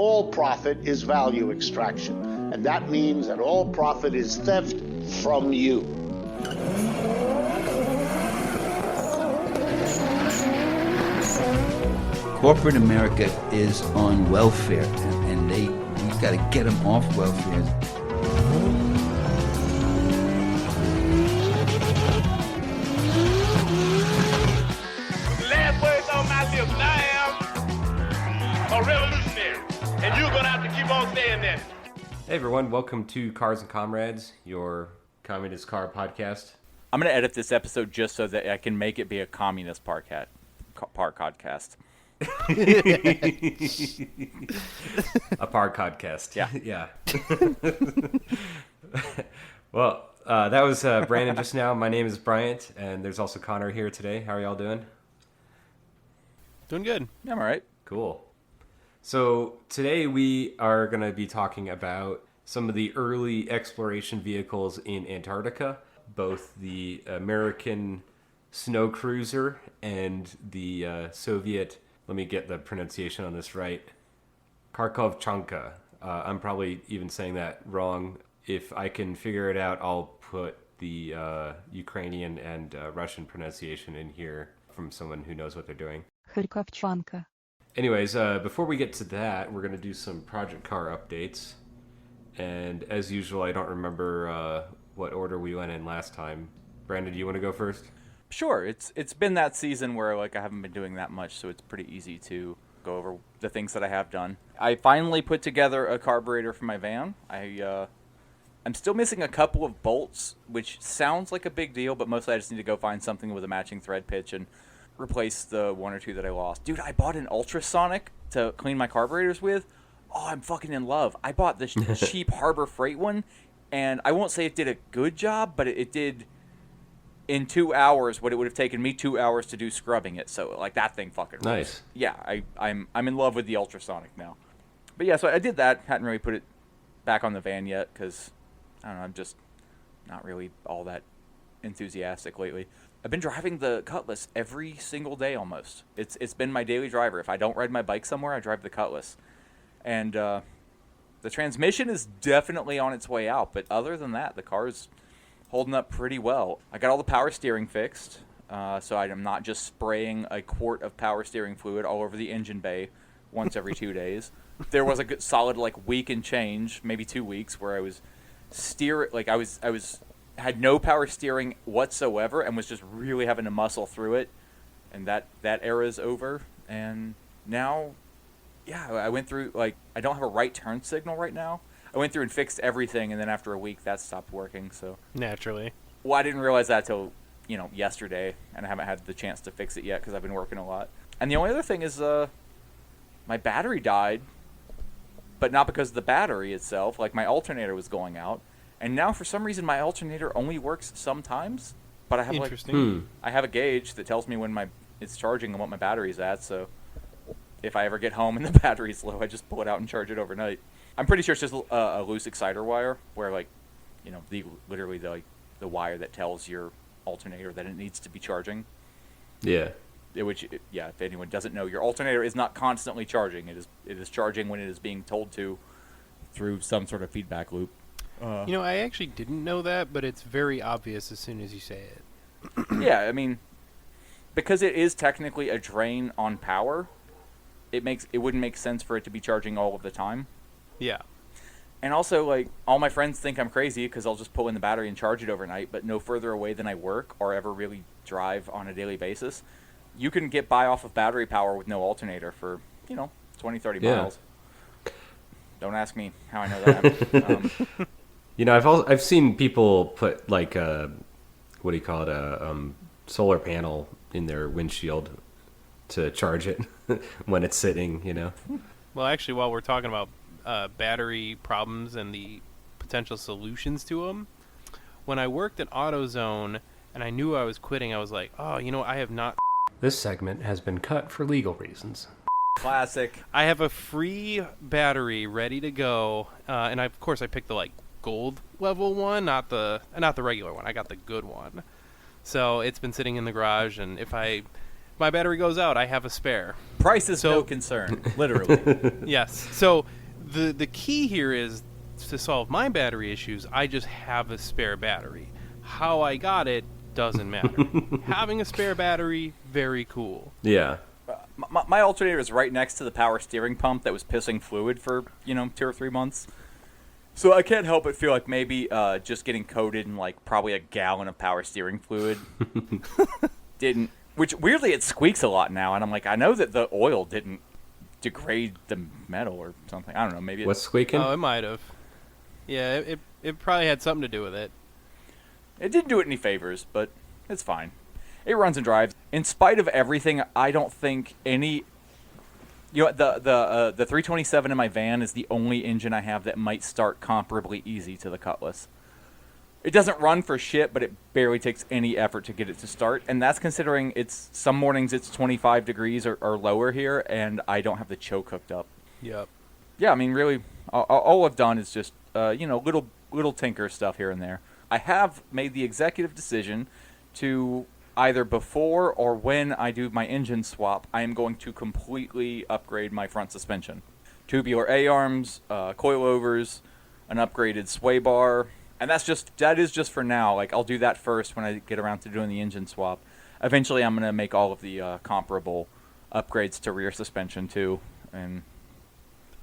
all profit is value extraction, and that means that all profit is theft from you. Corporate America is on welfare, and we've got to get them off welfare. Last words on my lips. I am a revolutionary, and you're gonna have to keep on saying that. Hey everyone, welcome to Cars and Comrades, your communist car podcast. I'm going to edit this episode just so that I can make it be a communist podcast. A podcast. Yeah. Well, that was Brandon just now. My name is Bryant, and there's also Connor here today. How are y'all doing? Doing good. Yeah, I'm all right. Cool. So today we are going to be talking about some of the early exploration vehicles in Antarctica, both the American snow cruiser and the Soviet, let me get the pronunciation on this right, Kharkovchanka. I'm probably even saying that wrong. If I can figure it out, I'll put the Ukrainian and Russian pronunciation in here from someone who knows what they're doing. Kharkovchanka. Anyways, before we get to that, we're going to do some project car updates. And as usual, I don't remember what order we went in last time. Brandon, do you want to go first? Sure. It's been that season where I haven't been doing that much, so it's pretty easy to go over the things that I have done. I finally put together a carburetor for my van. I'm still missing a couple of bolts, which sounds like a big deal, but mostly I just need to go find something with a matching thread pitch and replace the one or two that I lost. Dude, I bought an ultrasonic to clean my carburetors with. Oh, I'm fucking in love. I bought this cheap Harbor Freight one, and I won't say it did a good job, but it did in 2 hours what it would have taken me 2 hours to do scrubbing it. So, that thing fucking rules. Nice. Yeah, I'm in love with the ultrasonic now. But yeah, so I did that. Hadn't really put it back on the van yet because, I don't know, I'm just not really all that enthusiastic lately. I've been driving the Cutlass every single day almost. It's been my daily driver. If I don't ride my bike somewhere, I drive the Cutlass. And the transmission is definitely on its way out. But other than that, the car's holding up pretty well. I got all the power steering fixed, so I'm not just spraying a quart of power steering fluid all over the engine bay once every 2 days. There was a good solid week and change, maybe 2 weeks, where I was had no power steering whatsoever and was just really having to muscle through it. And that era is over. And now, yeah, I went through, I don't have a right turn signal right now. I went through and fixed everything, and then after a week, that stopped working, so. Naturally. Well, I didn't realize that till, yesterday, and I haven't had the chance to fix it yet because I've been working a lot. And the only other thing is, my battery died, but not because of the battery itself. My alternator was going out. And now, for some reason, my alternator only works sometimes. But I have Interesting. I have a gauge that tells me when it's charging and what my battery's at. So if I ever get home and the battery's low, I just pull it out and charge it overnight. I'm pretty sure it's just a loose exciter wire, where literally the wire that tells your alternator that it needs to be charging. Yeah. Which, if anyone doesn't know, your alternator is not constantly charging. It is charging when it is being told to through some sort of feedback loop. I actually didn't know that, but it's very obvious as soon as you say it. Yeah, I mean, because it is technically a drain on power, it wouldn't make sense for it to be charging all of the time. Yeah. And also, all my friends think I'm crazy because I'll just pull in the battery and charge it overnight, but no further away than I work or ever really drive on a daily basis. You can get by off of battery power with no alternator for, 20, 30 miles. Don't ask me how I know that. I've seen people put what do you call it, a solar panel in their windshield to charge it when it's sitting, Well, actually, while we're talking about battery problems and the potential solutions to them, when I worked at AutoZone and I knew I was quitting, I was like, I have not... This segment has been cut for legal reasons. Classic. I have a free battery ready to go, and of course I picked the gold level one, not the regular one. I got the good one. So it's been sitting in the garage, and if I my battery goes out, I have a spare. Price is no concern, literally. Yes. So the key here is to solve my battery issues, I just have a spare battery. How I got it doesn't matter. Having a spare battery, very cool. Yeah. My alternator is right next to the power steering pump that was pissing fluid for 2 or 3 months. So I can't help but feel like maybe just getting coated in like probably a gallon of power steering fluid didn't. Which weirdly it squeaks a lot now, and I'm like, I know that the oil didn't degrade the metal or something. I don't know. Maybe What's squeaking? Oh, it might have. Yeah, it probably had something to do with it. It didn't do it any favors, but it's fine. It runs and drives. In spite of everything, I don't think any. The 327 in my van is the only engine I have that might start comparably easy to the Cutlass. It doesn't run for shit, but it barely takes any effort to get it to start, and that's considering some mornings it's 25 degrees or lower here, and I don't have the choke hooked up. Yep. Yeah, I mean, really, all I've done is just little tinker stuff here and there. I have made the executive decision to either before or when I do my engine swap, I am going to completely upgrade my front suspension. Tubular A-arms, coilovers, an upgraded sway bar, and that is just for now. Like, I'll do that first when I get around to doing the engine swap. Eventually, I'm going to make all of the comparable upgrades to rear suspension too. And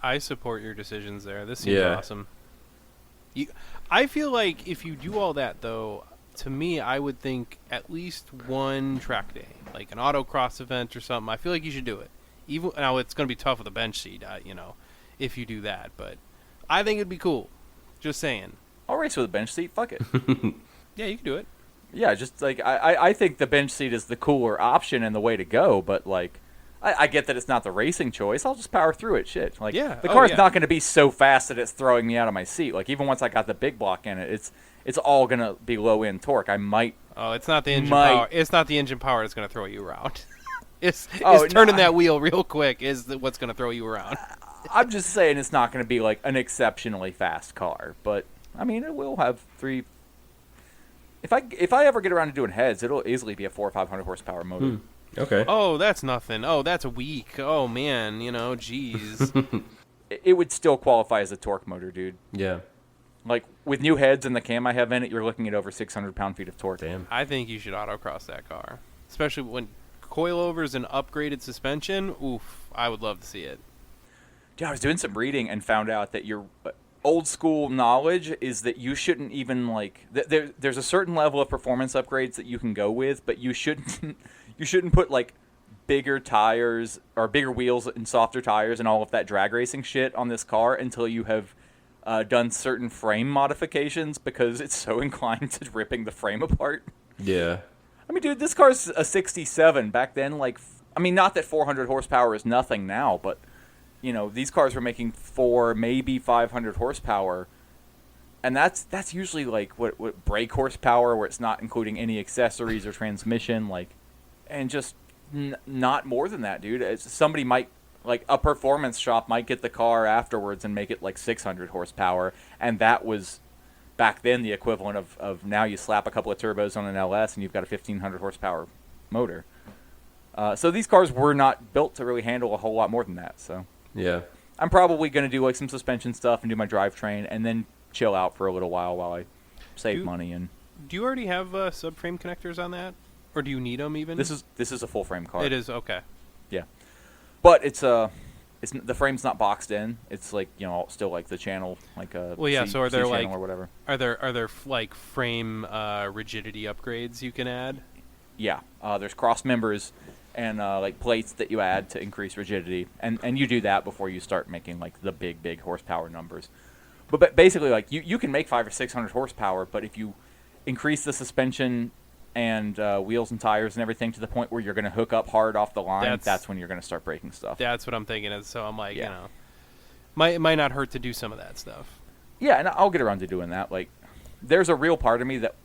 I support your decisions there. This seems awesome. I feel like if you do all that, though, to me, I would think at least one track day, like an autocross event or something. I feel like you should do it. Even now, it's going to be tough with a bench seat, if you do that. But I think it'd be cool. Just saying. I'll race with a bench seat. Fuck it. Yeah, you can do it. Yeah, just like I think the bench seat is the cooler option and the way to go. But like, I get that it's not the racing choice. I'll just power through it. Shit. Like, the car's not going to be so fast that it's throwing me out of my seat. Like, even once I got the big block in it, it's all going to be low end torque. I might. Oh, it's not the engine power. It's not the engine power that's going to throw you around. It's turning that wheel real quick is what's going to throw you around. I'm just saying it's not going to be like an exceptionally fast car, but I mean it will have three. If I ever get around to doing heads, it'll easily be a 400 or 500 horsepower motor. Okay. Oh, that's nothing. Oh, that's weak. Oh man, jeez. It would still qualify as a torque motor, dude. Yeah. Like with new heads and the cam I have in it, you're looking at over 600 pound-feet of torque. Damn. I think you should autocross that car, especially when coilovers and upgraded suspension. Oof, I would love to see it. Yeah, I was doing some reading and found out that your old school knowledge is that you shouldn't even like. There's a certain level of performance upgrades that you can go with, but you shouldn't put like bigger tires or bigger wheels and softer tires and all of that drag racing shit on this car until you have done certain frame modifications because it's so inclined to ripping the frame apart. Yeah. I mean, dude, this car's a 67. Back then, like, I mean, not that 400 horsepower is nothing now, but, these cars were making 400, maybe 500 horsepower. And that's usually, like, what brake horsepower, where it's not including any accessories or transmission, like, and just not more than that, dude. Somebody might, like, a performance shop might get the car afterwards and make it, like, 600 horsepower, and that was back then the equivalent of now you slap a couple of turbos on an LS and you've got a 1500 horsepower motor. So these cars were not built to really handle a whole lot more than that. So yeah, I'm probably going to do like some suspension stuff and do my drivetrain and then chill out for a little while I save money. And do you already have subframe connectors on that, or do you need them even? This is a full frame car. It is, okay. Yeah, but it's the frame's not boxed in. It's like still like the channel, like a so are there like or whatever. Are there like frame rigidity upgrades you can add? Yeah, there's cross members and like plates that you add to increase rigidity, and you do that before you start making like the big horsepower numbers. But basically, like you can make 500 or 600 horsepower, but if you increase the suspension and wheels and tires and everything to the point where you're going to hook up hard off the line, that's when you're going to start breaking stuff. That's what I'm thinking. So I'm like, it might not hurt to do some of that stuff. Yeah, and I'll get around to doing that. Like, there's a real part of me that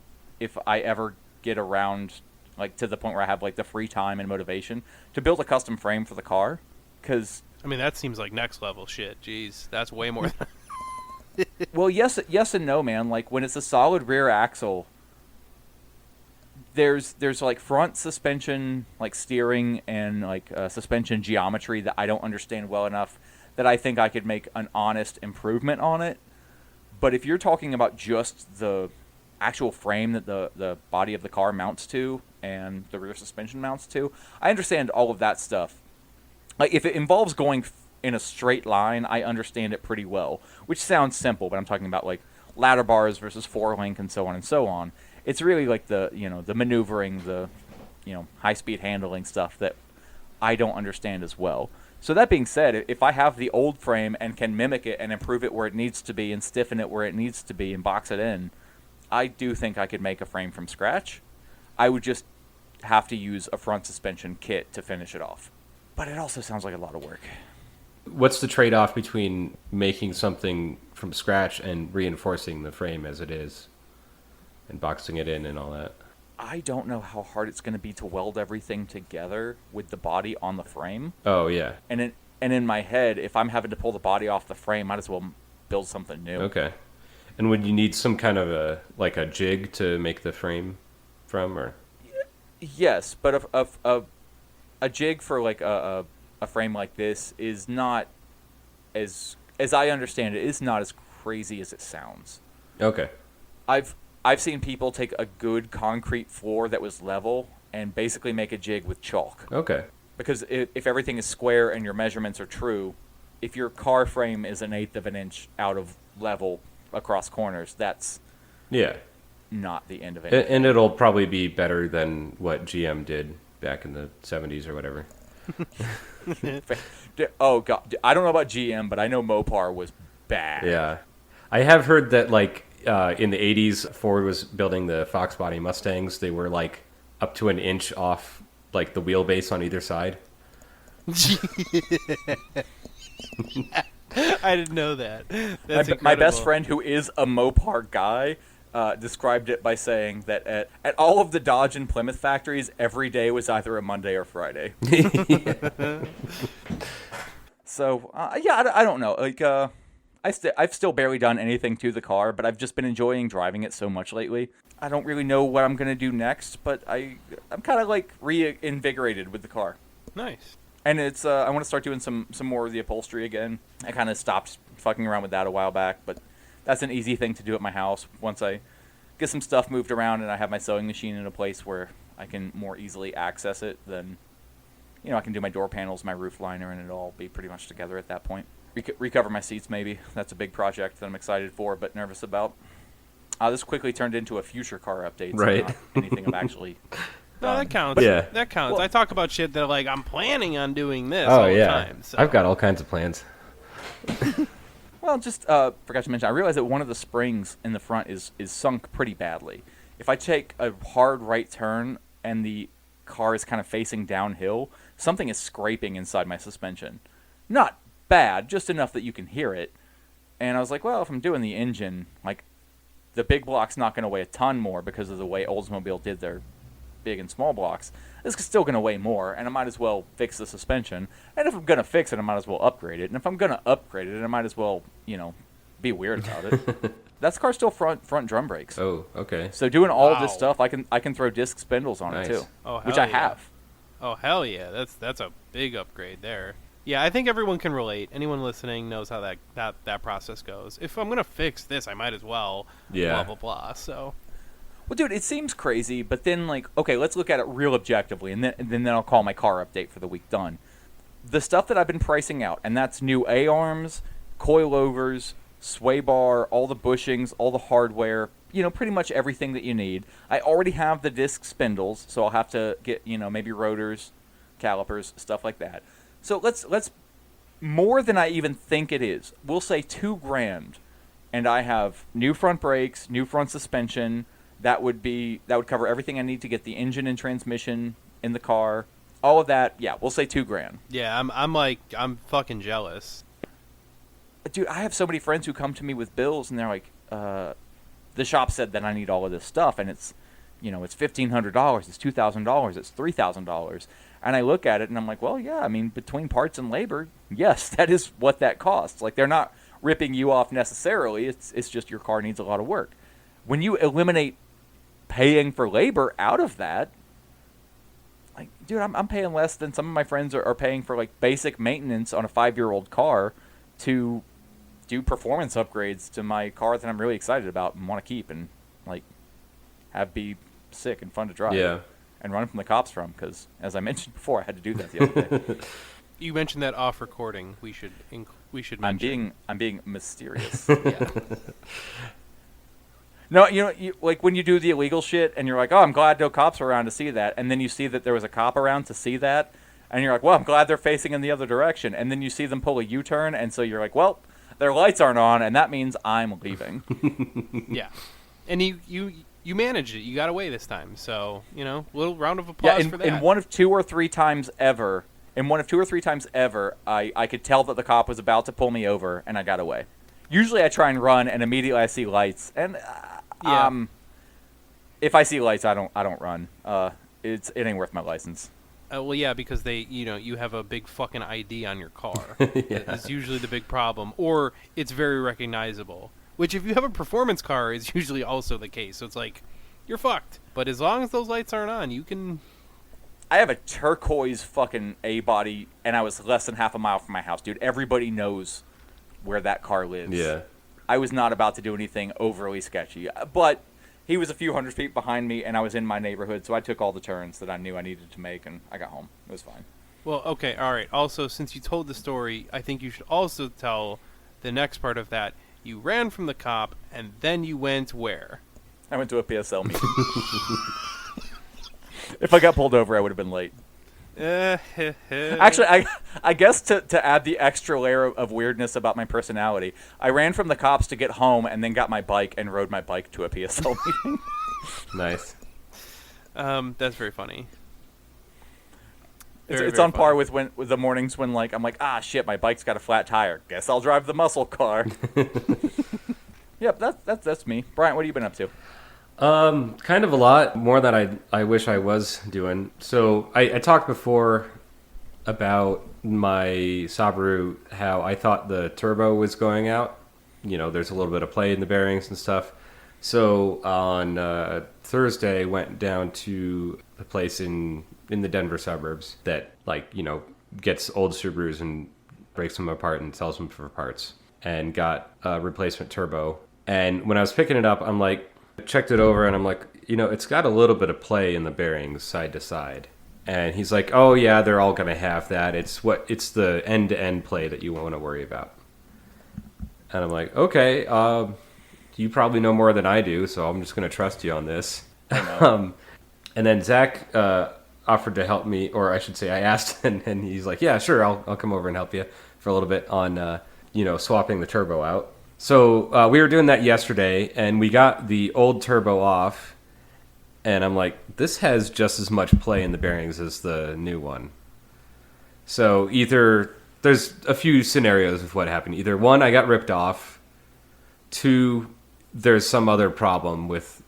if I ever get around, like, to the point where I have, like, the free time and motivation to build a custom frame for the car, because... I mean, that seems like next level shit. Jeez, that's way more than... Well, yes and no, man. Like, when it's a solid rear axle... there's like front suspension, like steering and like suspension geometry that I don't understand well enough that I think I could make an honest improvement on it. But if you're talking about just the actual frame that the body of the car mounts to and the rear suspension mounts to, I understand all of that stuff. Like, if it involves going in a straight line, I understand it pretty well, which sounds simple, but I'm talking about, like, ladder bars versus four-link and so on and so on. It's really, like, the maneuvering, the, high-speed handling stuff that I don't understand as well. So that being said, if I have the old frame and can mimic it and improve it where it needs to be and stiffen it where it needs to be and box it in, I do think I could make a frame from scratch. I would just have to use a front suspension kit to finish it off. But it also sounds like a lot of work. What's the trade-off between making something from scratch and reinforcing the frame as it is and boxing it in and all that? I don't know how hard it's going to be to weld everything together with the body on the frame. Oh, yeah. And in my head, if I'm having to pull the body off the frame, might as well build something new. Okay. And would you need some kind of a jig to make the frame from, or? Yes, but a jig for like a frame like this is not as I understand it, is not as crazy as it sounds. Okay. I've seen people take a good concrete floor that was level and basically make a jig with chalk. Okay. Because if everything is square and your measurements are true, if your car frame is 1/8 of an inch out of level across corners, that's not the end of it. And it'll probably be better than what GM did back in the 70s or whatever. Oh, God. I don't know about GM, but I know Mopar was bad. Yeah. I have heard that, like, in the 80s, Ford was building the Fox body Mustangs. They were, like, up to an inch off, like, the wheelbase on either side. I didn't know that. That's my best friend, who is a Mopar guy, described it by saying that at all of the Dodge and Plymouth factories, every day was either a Monday or Friday. So, I don't know. Like, I've still barely done anything to the car, but I've just been enjoying driving it so much lately. I don't really know what I'm going to do next, but I'm kind of, like, reinvigorated with the car. Nice. And it's I want to start doing some more of the upholstery again. I kind of stopped fucking around with that a while back, but that's an easy thing to do at my house. Once I get some stuff moved around and I have my sewing machine in a place where I can more easily access it, then, I can do my door panels, my roof liner, and it'll all be pretty much together at that point. Recover my seats, maybe. That's a big project that I'm excited for, but nervous about. This quickly turned into a future car update, so right? Not anything I've actually... No, that counts. Yeah. That counts. Well, I talk about shit that, like, I'm planning on doing this all the time. So. I've got all kinds of plans. Well, just forgot to mention, I realized that one of the springs in the front is sunk pretty badly. If I take a hard right turn and the car is kind of facing downhill, something is scraping inside my suspension. Not bad, just enough that you can hear it. And I was like, well, if I'm doing the engine, like, the big block's not going to weigh a ton more because of the way Oldsmobile did their big and small blocks. This is still going to weigh more, and I might as well fix the suspension. And if I'm going to fix it, I might as well upgrade it. And if I'm going to upgrade it, I might as well, be weird about it. That car's still front drum brakes. Oh, okay. So doing all this stuff, I can throw disc spindles on it too, which I have. Oh, hell yeah. That's a big upgrade there. Yeah, I think everyone can relate. Anyone listening knows how that process goes. If I'm going to fix this, I might as well, blah, blah, blah. So... Well, dude, it seems crazy, but then, like, okay, let's look at it real objectively, and then I'll call my car update for the week done. The stuff that I've been pricing out, and that's new A-arms, coilovers, sway bar, all the bushings, all the hardware, pretty much everything that you need. I already have the disc spindles, so I'll have to get, maybe rotors, calipers, stuff like that. So let's more than I even think it is. We'll say $2,000, and I have new front brakes, new front suspension. That would cover everything I need to get the engine and transmission in the car. All of that, yeah, we'll say $2,000. Yeah, I'm fucking jealous. Dude, I have so many friends who come to me with bills, and they're like, the shop said that I need all of this stuff, and it's, it's $1,500, it's $2,000, it's $3,000. And I look at it, and I'm like, well, yeah, I mean, between parts and labor, yes, that is what that costs. Like, they're not ripping you off necessarily. It's just your car needs a lot of work. When you eliminate paying for labor out of that. Like, dude, I'm paying less than some of my friends are paying for, like, basic maintenance on a 5-year-old car to do performance upgrades to my car that I'm really excited about and want to keep and, like, have be sick and fun to drive. Yeah. And run from the cops from, because, as I mentioned before, I had to do that the other day. You mentioned that off recording. We should mention. I'm being mysterious. Yeah. No, like when you do the illegal shit and you're like, oh, I'm glad no cops are around to see that. And then you see that there was a cop around to see that. And you're like, well, I'm glad they're facing in the other direction. And then you see them pull a U-turn. And so you're like, well, their lights aren't on. And that means I'm leaving. Yeah. And you managed it. You got away this time. So, little round of applause for that. In one of two or three times ever, I could tell that the cop was about to pull me over and I got away. Usually I try and run and immediately I see lights. And if I see lights, I don't run. It ain't worth my license. Well, yeah, because you have a big fucking ID on your car. Yeah. That's usually the big problem, or it's very recognizable. Which, if you have a performance car, is usually also the case. So it's like, you're fucked. But as long as those lights aren't on, you can. I have a turquoise fucking A-body, and I was less than half a mile from my house, dude. Everybody knows where that car lives. Yeah. I was not about to do anything overly sketchy, but he was a few hundred feet behind me, and I was in my neighborhood, so I took all the turns that I knew I needed to make, and I got home. It was fine. Well, okay, all right. Also, since you told the story, I think you should also tell the next part of that. You ran from the cop, and then you went where? I went to a PSL meeting. If I got pulled over, I would have been late. Actually, I guess to add the extra layer of weirdness about my personality, I ran from the cops to get home and then got my bike and rode my bike to a PSL meeting. Nice. That's very funny. It's on par with the mornings when I'm like, ah, shit, my bike's got a flat tire. Guess I'll drive the muscle car. Yep, that's me. Brian, what have you been up to? Kind of a lot more than I wish I was doing. So I talked before about my Subaru, how I thought the turbo was going out. There's a little bit of play in the bearings and stuff. So on Thursday, went down to a place in the Denver suburbs that gets old Subarus and breaks them apart and sells them for parts, and got a replacement turbo. And when I was picking it up, I'm like, checked it over and I'm like, it's got a little bit of play in the bearings side to side. And he's like, oh yeah, they're all going to have that. It's the end-to-end play that you want to worry about. And I'm like, okay, you probably know more than I do, so I'm just going to trust you on this. And then Zach offered to help me, or I should say I asked, and he's like, yeah, sure, I'll come over and help you for a little bit on, swapping the turbo out. So we were doing that yesterday, and we got the old turbo off, and I'm like, this has just as much play in the bearings as the new one. So either there's a few scenarios of what happened. Either one, I got ripped off. Two, there's some other problem with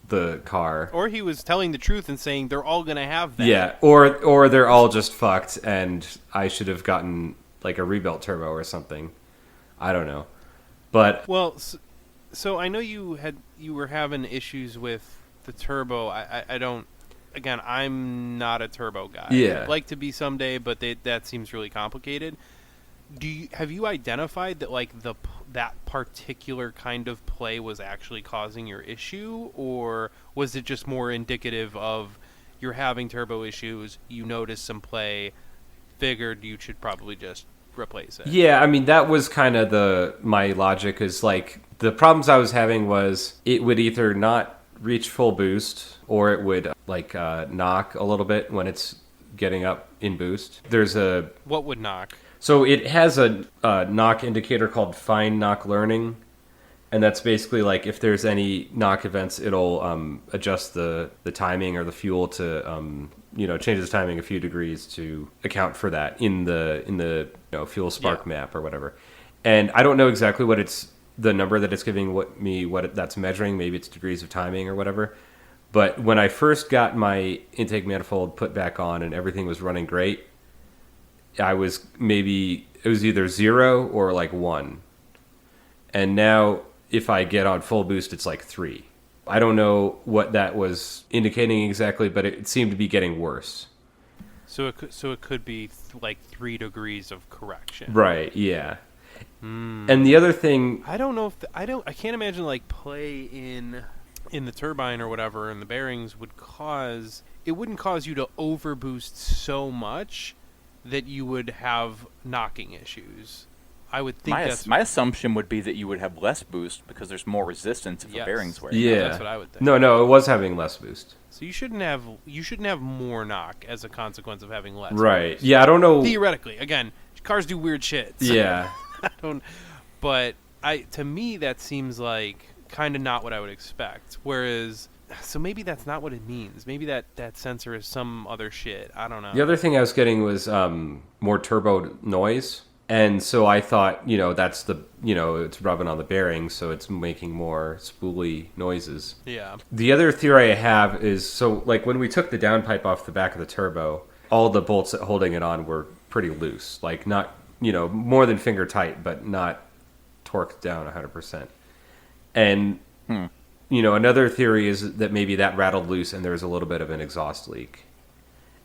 the car. Or he was telling the truth and saying they're all going to have that. Yeah, or they're all just fucked, and I should have gotten like a rebuilt turbo or something. I don't know. But well, so I know you were having issues with the turbo. I don't. Again, I'm not a turbo guy. Yeah. I'd like to be someday, but that seems really complicated. Have you identified that that particular kind of play was actually causing your issue, or was it just more indicative of you're having turbo issues? You noticed some play, figured you should probably just replace it. Yeah, I mean, that was kind of my logic is the problems I was having was it would either not reach full boost or it would knock a little bit when it's getting up in boost. What would knock? So it has a knock indicator called fine knock learning, and that's basically if there's any knock events, it'll adjust the timing or the fuel to changes the timing a few degrees to account for that in the fuel spark map or whatever. And I don't know exactly what the number that it's giving what that's measuring. Maybe it's degrees of timing or whatever. But when I first got my intake manifold put back on and everything was running great, it was either 0 or 1. And now if I get on full boost, it's 3. I don't know what that was indicating exactly, but it seemed to be getting worse. So it could be like 3 degrees of correction. Right, yeah. And the other thing... I don't know if... I can't imagine like play in the turbine or whatever, and the bearings would cause... It wouldn't cause you to overboost so much that you would have knocking issues. I would think my assumption would be that you would have less boost because there's more resistance if the bearings wear. Yeah, that's what I would think. No, it was having less boost. So you shouldn't have more knock as a consequence of having less. Right. Boost. Yeah, I don't know. Theoretically, again, cars do weird shit. So Yeah. I don't. But to me that seems like kind of not what I would expect. Whereas, so maybe that's not what it means. Maybe that sensor is some other shit. I don't know. The other thing I was getting was more turbo noise. And so I thought, that's it's rubbing on the bearings, so it's making more spooly noises. Yeah. The other theory I have is, so like when we took the downpipe off the back of the turbo, all the bolts holding it on were pretty loose. Like not, more than finger tight, but not torqued down 100%. And, another theory is that maybe that rattled loose and there was a little bit of an exhaust leak.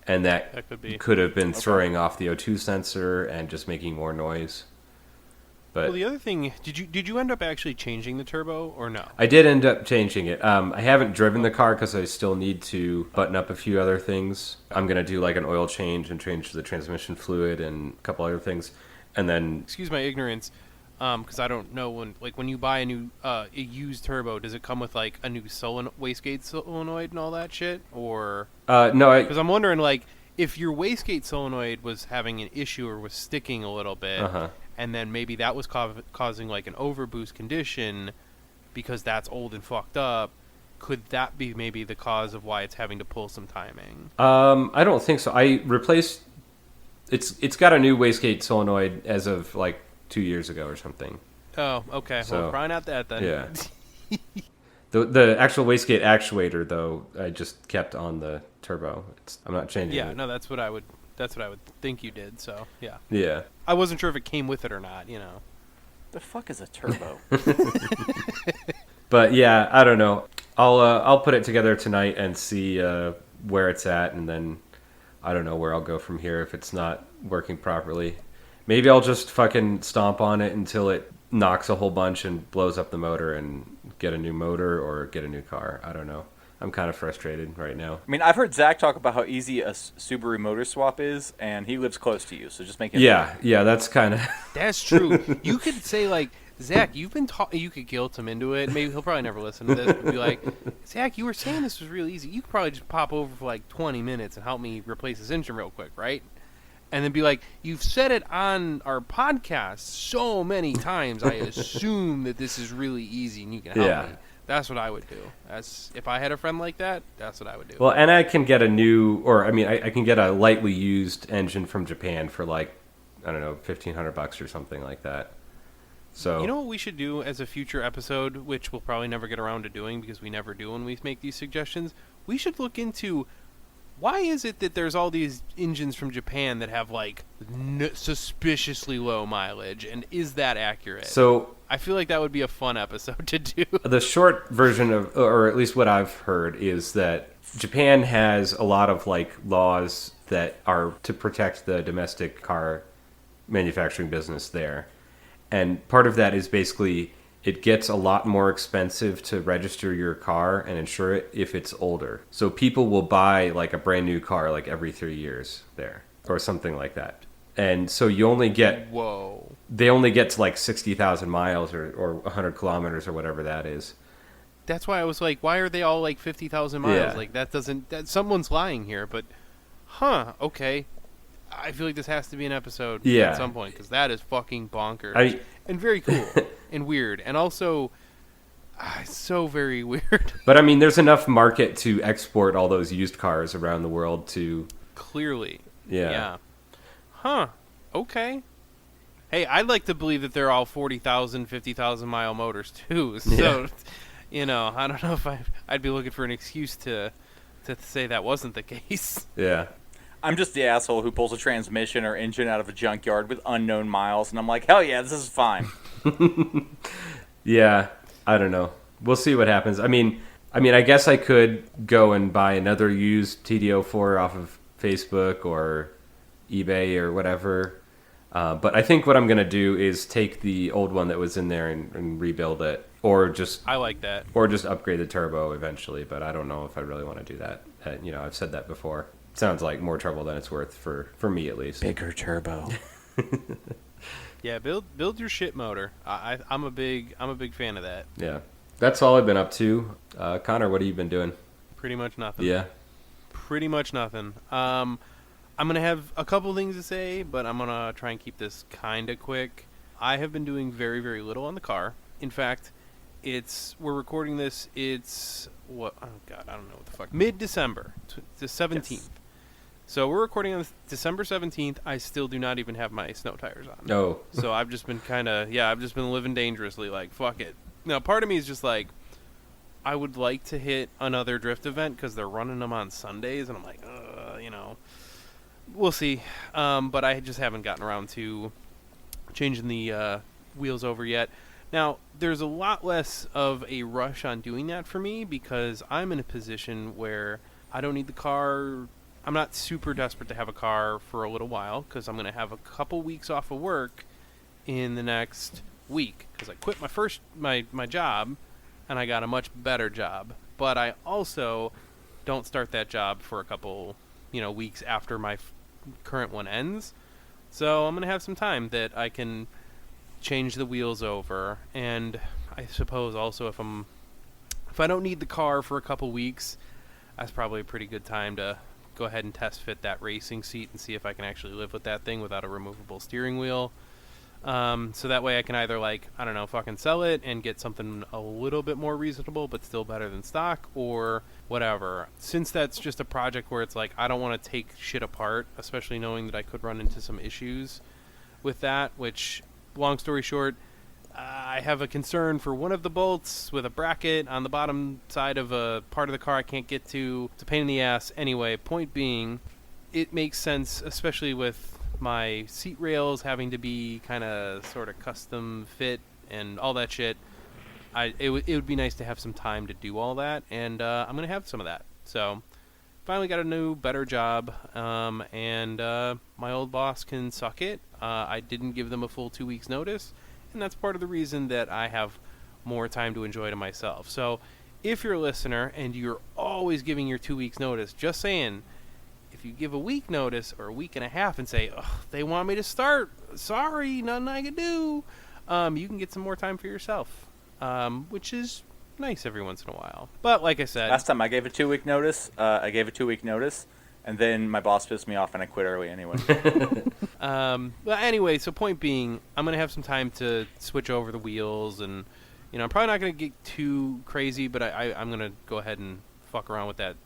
And that could have been throwing off the O2 sensor and just making more noise. But well, the other thing, did you end up actually changing the turbo or no? I did end up changing it. I haven't driven the car because I still need to button up a few other things. I'm going to do like an oil change and change the transmission fluid and a couple other things. And then... Excuse my ignorance, because I don't know when you buy a used turbo, does it come with like a new wastegate solenoid and all that shit? Or... no, because I'm wondering, like, if your wastegate solenoid was having an issue or was sticking a little bit, and then maybe that was causing like an overboost condition because that's old and fucked up, could that be maybe the cause of why it's having to pull some timing? I don't think so. I replaced... It's got a new wastegate solenoid as of like 2 years ago or something. Oh, okay. So, well, probably not that then. Yeah. The actual wastegate actuator, though, I just kept on the turbo. I'm not changing it. Yeah, no, that's what I would think you did. So yeah. Yeah. I wasn't sure if it came with it or not. The fuck is a turbo? But yeah, I don't know. I'll put it together tonight and see where it's at, and then I don't know where I'll go from here if it's not working properly. Maybe I'll just fucking stomp on it until it knocks a whole bunch and blows up the motor and get a new motor or get a new car. I don't know. I'm kind of frustrated right now. I mean, I've heard Zach talk about how easy a Subaru motor swap is, and he lives close to you, so just make it... Yeah, that's kind of... That's true. You could say, like, Zach, you could guilt him into it. Maybe he'll probably never listen to this, but be like, Zach, you were saying this was really easy. You could probably just pop over for like 20 minutes and help me replace this engine real quick, right? And then be like, you've said it on our podcast so many times, I assume that this is really easy and you can help me. That's what I would do. If I had a friend like that, that's what I would do. Well, and I can get I can get a lightly used engine from Japan for like, I don't know, $1,500 or something like that. So you know what we should do as a future episode, which we'll probably never get around to doing because we never do when we make these suggestions? We should look into why is it that there's all these engines from Japan that have like suspiciously low mileage, and is that accurate? So I feel like that would be a fun episode to do. The short version of, or at least what I've heard, is that Japan has a lot of like laws that are to protect the domestic car manufacturing business there. And part of that is basically it gets a lot more expensive to register your car and insure it if it's older. So people will buy like a brand new car like every 3 years there or something like that. And so you only get... Whoa. They only get to like 60,000 miles or 100 kilometers or whatever that is. That's why I was like, why are they all like 50,000 miles? Yeah. Like someone's lying here, but okay. I feel like this has to be an episode at some point because that is fucking bonkers and very cool and weird and also so very weird. But I mean, there's enough market to export all those used cars around the world to... Clearly. Yeah. Huh. Okay. Hey, I'd like to believe that they're all 40,000, 50,000 mile motors too. So, I don't know if I'd be looking for an excuse to say that wasn't the case. Yeah. I'm just the asshole who pulls a transmission or engine out of a junkyard with unknown miles, and I'm like, hell yeah, this is fine. Yeah, I don't know. We'll see what happens. I mean, I mean, I guess I could go and buy another used TD04 off of Facebook or eBay or whatever. But I think what I'm going to do is take the old one that was in there and rebuild it, or just I like that. or just upgrade the turbo eventually. But I don't know if I really want to do that. I've said that before. Sounds like more trouble than it's worth for me at least. Bigger turbo. Yeah, build your shit motor. I'm a big fan of that. Yeah, that's all I've been up to. Connor, what have you been doing? Pretty much nothing. Yeah. Pretty much nothing. I'm gonna have a couple things to say, but I'm gonna try and keep this kind of quick. I have been doing very, very little on the car. In fact, we're recording this. It's what? Oh God, I don't know what the fuck. Mid-December, the 17th. Yes. So we're recording on December 17th. I still do not even have my snow tires on. No. So I've just been I've just been living dangerously. Like, fuck it. Now, part of me is just like, I would like to hit another drift event because they're running them on Sundays, and I'm like, we'll see. But I just haven't gotten around to changing the wheels over yet. Now, there's a lot less of a rush on doing that for me because I'm in a position where I don't need the car. I'm not super desperate to have a car for a little while because I'm going to have a couple weeks off of work in the next week because I quit my job and I got a much better job. But I also don't start that job for a couple, weeks after my current one ends. So I'm going to have some time that I can change the wheels over. And I suppose also if I don't need the car for a couple weeks, that's probably a pretty good time to go ahead and test fit that racing seat and see if I can actually live with that thing without a removable steering wheel. So that way I can either fucking sell it and get something a little bit more reasonable but still better than stock or whatever. Since that's just a project where it's like I don't want to take shit apart, especially knowing that I could run into some issues with that, which, long story short, I have a concern for one of the bolts with a bracket on the bottom side of a part of the car I can't get to. It's a pain in the ass. Anyway, point being, it makes sense, especially with my seat rails having to be kind of sort of custom fit and all that shit. It would be nice to have some time to do all that, and I'm going to have some of that. So, finally got a new, better job, and my old boss can suck it. I didn't give them a full 2 weeks notice. And that's part of the reason that I have more time to enjoy to myself. So if you're a listener and you're always giving your 2 weeks notice, just saying, if you give a week notice or a week and a half and say, they want me to start, sorry, nothing I can do, you can get some more time for yourself, which is nice every once in a while. But like I said, last time I gave a 2 week notice, and then my boss pissed me off and I quit early anyway. But anyway, so point being, I'm going to have some time to switch over the wheels, and I'm probably not going to get too crazy, but I'm going to go ahead and fuck around with that,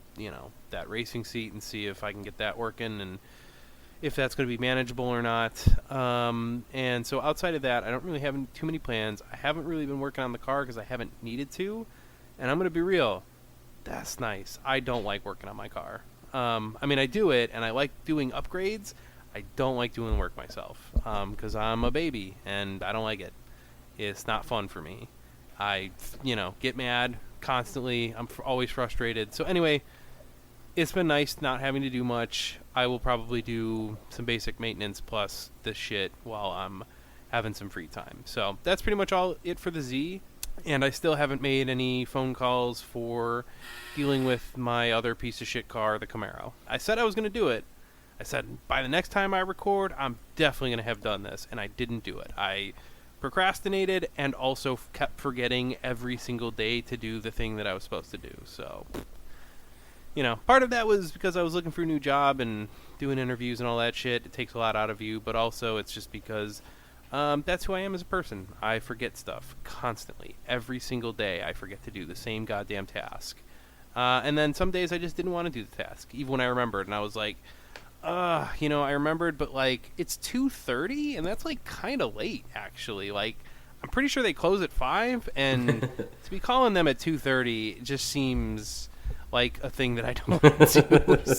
that racing seat and see if I can get that working and if that's going to be manageable or not. And so outside of that, I don't really have too many plans. I haven't really been working on the car because I haven't needed to, and I'm going to be real. That's nice. I don't like working on my car. I do it, and I like doing upgrades. I don't like doing work myself because I'm a baby, and I don't like it. It's not fun for me. I, get mad constantly. I'm always frustrated. So anyway, it's been nice not having to do much. I will probably do some basic maintenance plus this shit while I'm having some free time. So that's pretty much all it for the Z. And I still haven't made any phone calls for dealing with my other piece of shit car, the Camaro. I said I was going to do it. I said, by the next time I record, I'm definitely going to have done this. And I didn't do it. I procrastinated and also kept forgetting every single day to do the thing that I was supposed to do. So, part of that was because I was looking for a new job and doing interviews and all that shit. It takes a lot out of you. But also it's just because that's who I am as a person. I forget stuff constantly. Every single day I forget to do the same goddamn task. And then some days I just didn't want to do the task, even when I remembered. And I was like, I remembered, but it's 2:30, and that's kind of late, actually. I'm pretty sure they close at 5, and to be calling them at 2:30 just seems like a thing that I don't want to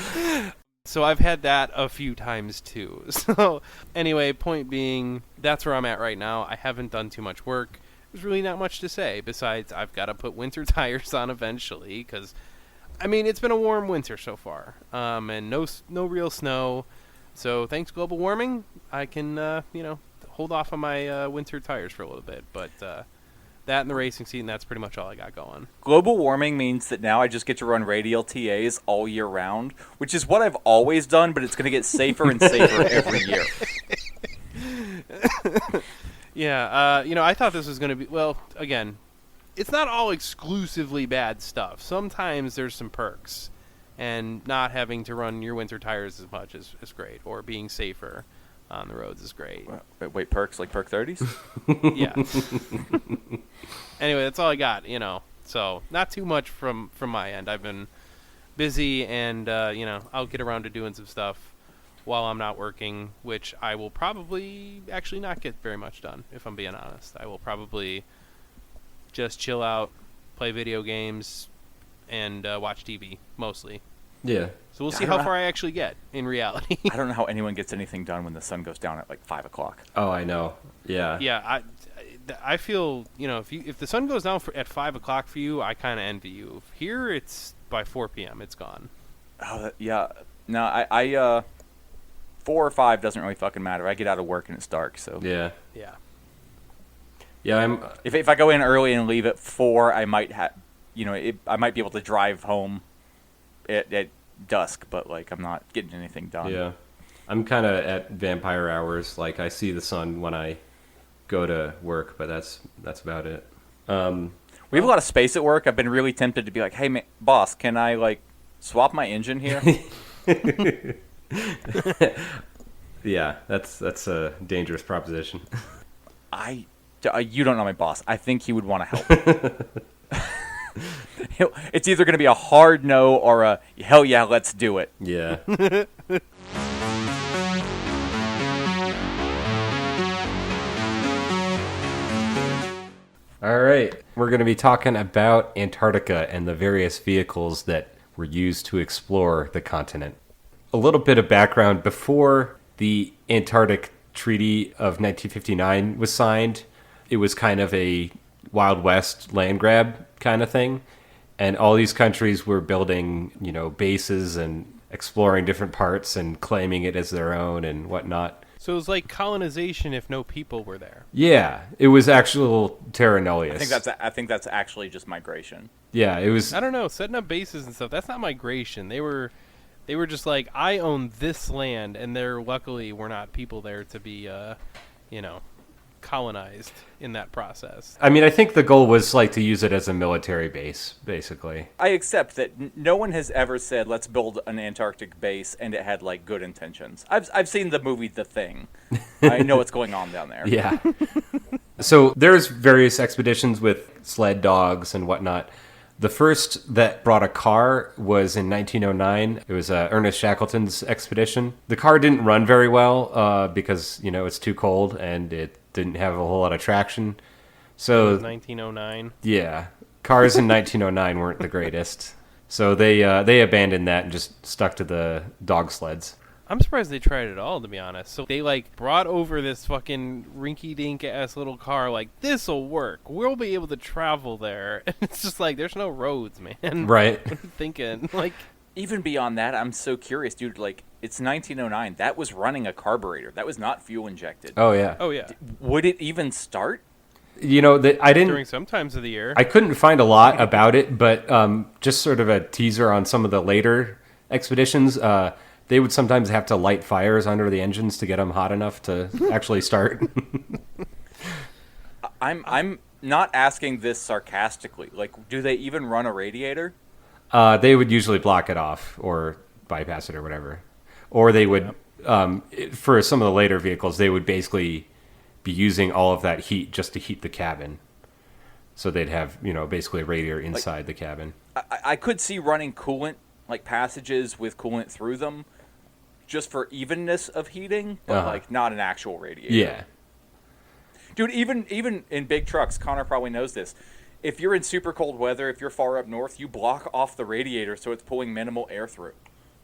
do. So I've had that a few times too. So anyway, point being, that's where I'm at right now. I haven't done too much work. there's really not much to say besides I've got to put winter tires on eventually because, I mean, it's been a warm winter so far, and no real snow. So thanks global warming, I can hold off on my winter tires for a little bit. But that and the racing seat, and that's pretty much all I got going. Global warming means that now I just get to run radial TAs all year round, which is what I've always done, but it's going to get safer and safer every year. Yeah, I thought this was going to be, well, again, it's not all exclusively bad stuff. Sometimes there's some perks, and not having to run your winter tires as much is great, or being safer on the roads is great. Wait, perks like perk 30s? Yeah. Anyway, that's all I got, So, not too much from my end. I've been busy, and, I'll get around to doing some stuff while I'm not working, which I will probably actually not get very much done, if I'm being honest. I will probably just chill out, play video games, and watch TV, mostly. Yeah. So we'll see how far I actually get in reality. I don't know how anyone gets anything done when the sun goes down at like 5 o'clock. Oh, I know. Yeah. Yeah, I feel, if the sun goes down at 5 o'clock for you, I kind of envy you. Here, it's by 4 p.m. It's gone. Oh, yeah. No, I 4 or 5 doesn't really fucking matter. I get out of work and it's dark, so. Yeah. Yeah. Yeah, If I go in early and leave at 4, I might I might be able to drive home at dusk, but like I'm not getting anything done. Yeah. I'm kind of at vampire hours. Like I see the sun when I go to work, but that's about it. We have a lot of space at work. I've been really tempted to be like, "Hey, boss, can I like swap my engine here?" Yeah, that's a dangerous proposition. You don't know my boss. I think he would want to help. It's either going to be a hard no or a hell yeah, let's do it. Yeah. All right. We're going to be talking about Antarctica and the various vehicles that were used to explore the continent. A little bit of background. Before the Antarctic Treaty of 1959 was signed, it was kind of a Wild West land grab kind of thing. And all these countries were building, bases and exploring different parts and claiming it as their own and whatnot. So it was like colonization if no people were there. Yeah, it was actual terra nullius. I think that's actually just migration. Yeah, it was. I don't know, setting up bases and stuff. That's not migration. They were just like, I own this land, and there luckily were not people there to be, colonized in that process. I mean, I think the goal was like to use it as a military base, basically. I accept that no one has ever said let's build an Antarctic base and it had like good intentions. I've seen the movie The Thing. I know what's going on down there. Yeah. So there's various expeditions with sled dogs and whatnot. The first that brought a car was in 1909. It was Ernest Shackleton's expedition. The car didn't run very well because, it's too cold and it didn't have a whole lot of traction. So 1909. Yeah. Cars in 1909 weren't the greatest. So they abandoned that and just stuck to the dog sleds. I'm surprised they tried it at all, to be honest. So they brought over this fucking rinky-dink ass little car. Like, this'll work. We'll be able to travel there. And it's just like, there's no roads, man. Right. What are you thinking? Even beyond that, I'm so curious, dude. It's 1909. That was running a carburetor. That was not fuel injected. Oh yeah. Oh yeah. Would it even start? I didn't during some times of the year. I couldn't find a lot about it, but just sort of a teaser on some of the later expeditions. They would sometimes have to light fires under the engines to get them hot enough to actually start. I'm not asking this sarcastically. Do they even run a radiator? They would usually block it off or bypass it or whatever. Or they would, for some of the later vehicles, they would basically be using all of that heat just to heat the cabin. So they'd have, basically a radiator inside the cabin. I could see running coolant, passages with coolant through them, just for evenness of heating, but not an actual radiator. Yeah. Dude, even in big trucks, Connor probably knows this. If you're in super cold weather, if you're far up north, you block off the radiator so it's pulling minimal air through.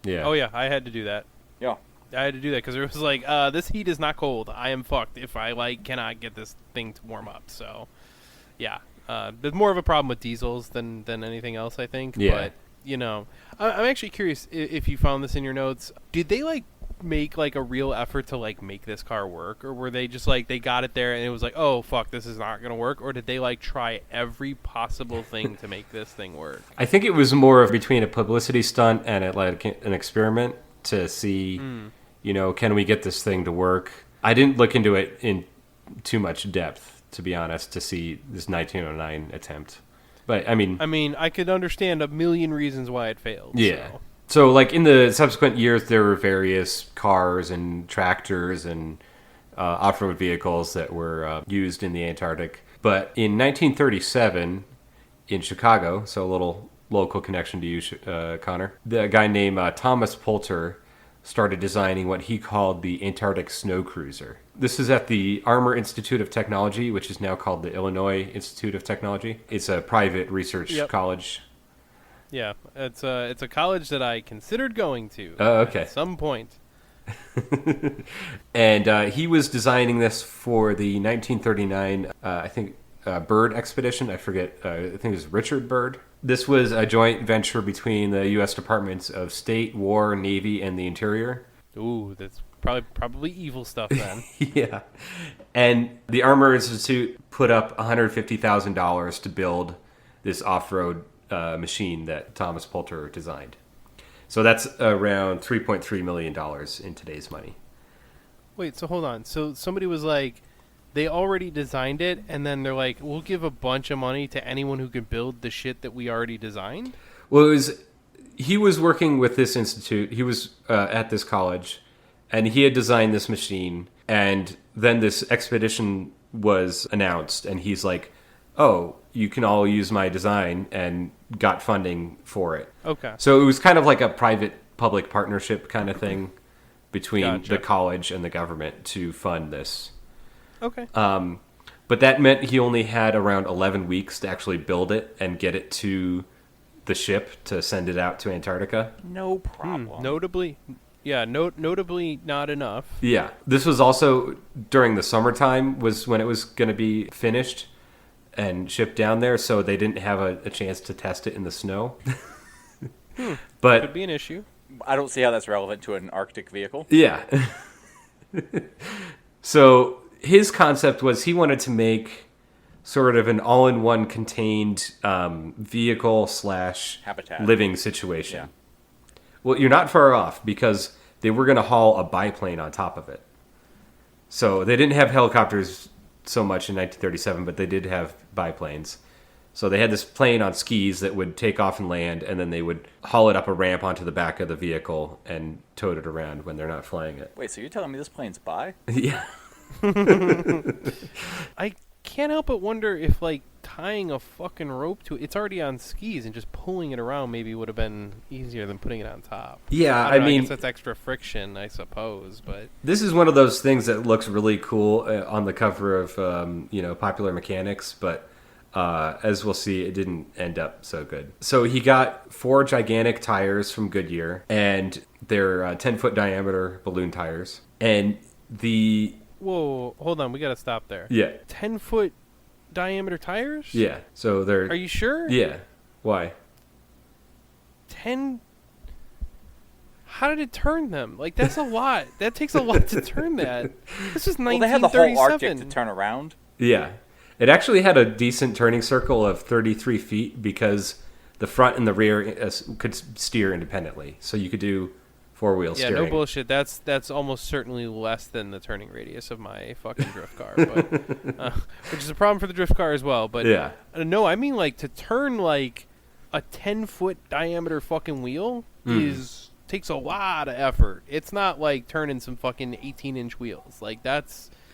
Yeah. Oh yeah, I had to do that. Yeah. I had to do that because it was this heat is not cold. I am fucked if I cannot get this thing to warm up. So Yeah. There's more of a problem with diesels than anything else, I think. Yeah. But, you know, I'm actually curious if you found this in your notes. Did they, like, make, like, a real effort to, like, make this car work? Or were they just, like, they got it there and it was like, oh, fuck, this is not going to work? Or did they, like, try every possible thing to make this thing work? I think it was more of between a publicity stunt and like an experiment to see, you know, can we get this thing to work? I didn't look into it in too much depth, to be honest, to see this 1909 attempt. But I mean, I could understand a million reasons why it failed. yeah. So. So, like, in the subsequent years, there were various cars and tractors and off-road vehicles that were used in the Antarctic. But in 1937, in Chicago, so a little local connection to you, Connor, the guy named Thomas Poulter started designing what he called the Antarctic Snow Cruiser. This is at the Armour Institute of Technology, which is now called the Illinois Institute of Technology. It's a private research college. Yeah, it's a college that I considered going to. Oh, okay. At some point. And he was designing this for the 1939, I think, Byrd expedition. I forget. I think it was Richard Byrd. This was a joint venture between the U.S. Departments of State, War, Navy, and the Interior. Ooh, that's probably evil stuff then. Yeah. And the Armour Institute put up $150,000 to build this off-road machine that Thomas Poulter designed. So that's around $3.3 million in today's money. Wait, so hold on. So somebody was like, they already designed it, and then they're like, we'll give a bunch of money to anyone who can build the shit that we already designed? Well, he was working with this institute. He was at this college, and he had designed this machine. And then this expedition was announced, and he's like, oh, you can all use my design, and got funding for it. Okay. So it was kind of like a private-public partnership kind of thing between Gotcha. the college and the government to fund this. Okay. But that meant he only had around 11 weeks to actually build it and get it to the ship to send it out to Antarctica. No problem. Notably not enough. Yeah. This was also during the summertime was when it was going to be finished and shipped down there, so they didn't have a chance to test it in the snow. But Could be an issue. I don't see how that's relevant to an Arctic vehicle. yeah. So his concept was he wanted to make sort of an all-in-one contained vehicle / Habitat. living situation. Yeah. Well, you're not far off because they were going to haul a biplane on top of it. So they didn't have helicopters so much in 1937, but they did have biplanes. So they had this plane on skis that would take off and land, and then they would haul it up a ramp onto the back of the vehicle and tote it around when they're not flying it. Wait, so you're telling me this plane's bi? Yeah. I can't help but wonder if, like, tying a fucking rope to it, it's already on skis, and just pulling it around maybe would have been easier than putting it on top. Yeah, I mean, guess that's extra friction, I suppose, but... this is one of those things that looks really cool on the cover of, Popular Mechanics, but as we'll see, it didn't end up so good. So he got 4 gigantic tires from Goodyear, and they're 10-foot diameter balloon tires. And the... Whoa, hold on, we gotta stop there. Yeah. 10-foot diameter tires? Yeah, so they're... Are you sure? Yeah. Why? 10... How did it turn them? Like, that's a lot. That takes a lot to turn that. This is 1937. Well, they had the whole Arctic to turn around. Yeah. It actually had a decent turning circle of 33 feet because the front and the rear could steer independently. So you could do four-wheel steering. Yeah, no bullshit. That's almost certainly less than the turning radius of my fucking drift car, but, which is a problem for the drift car as well. But yeah. No, I mean, like, to turn, like, a 10-foot diameter fucking wheel takes a lot of effort. It's not like turning some fucking 18-inch wheels. Like, that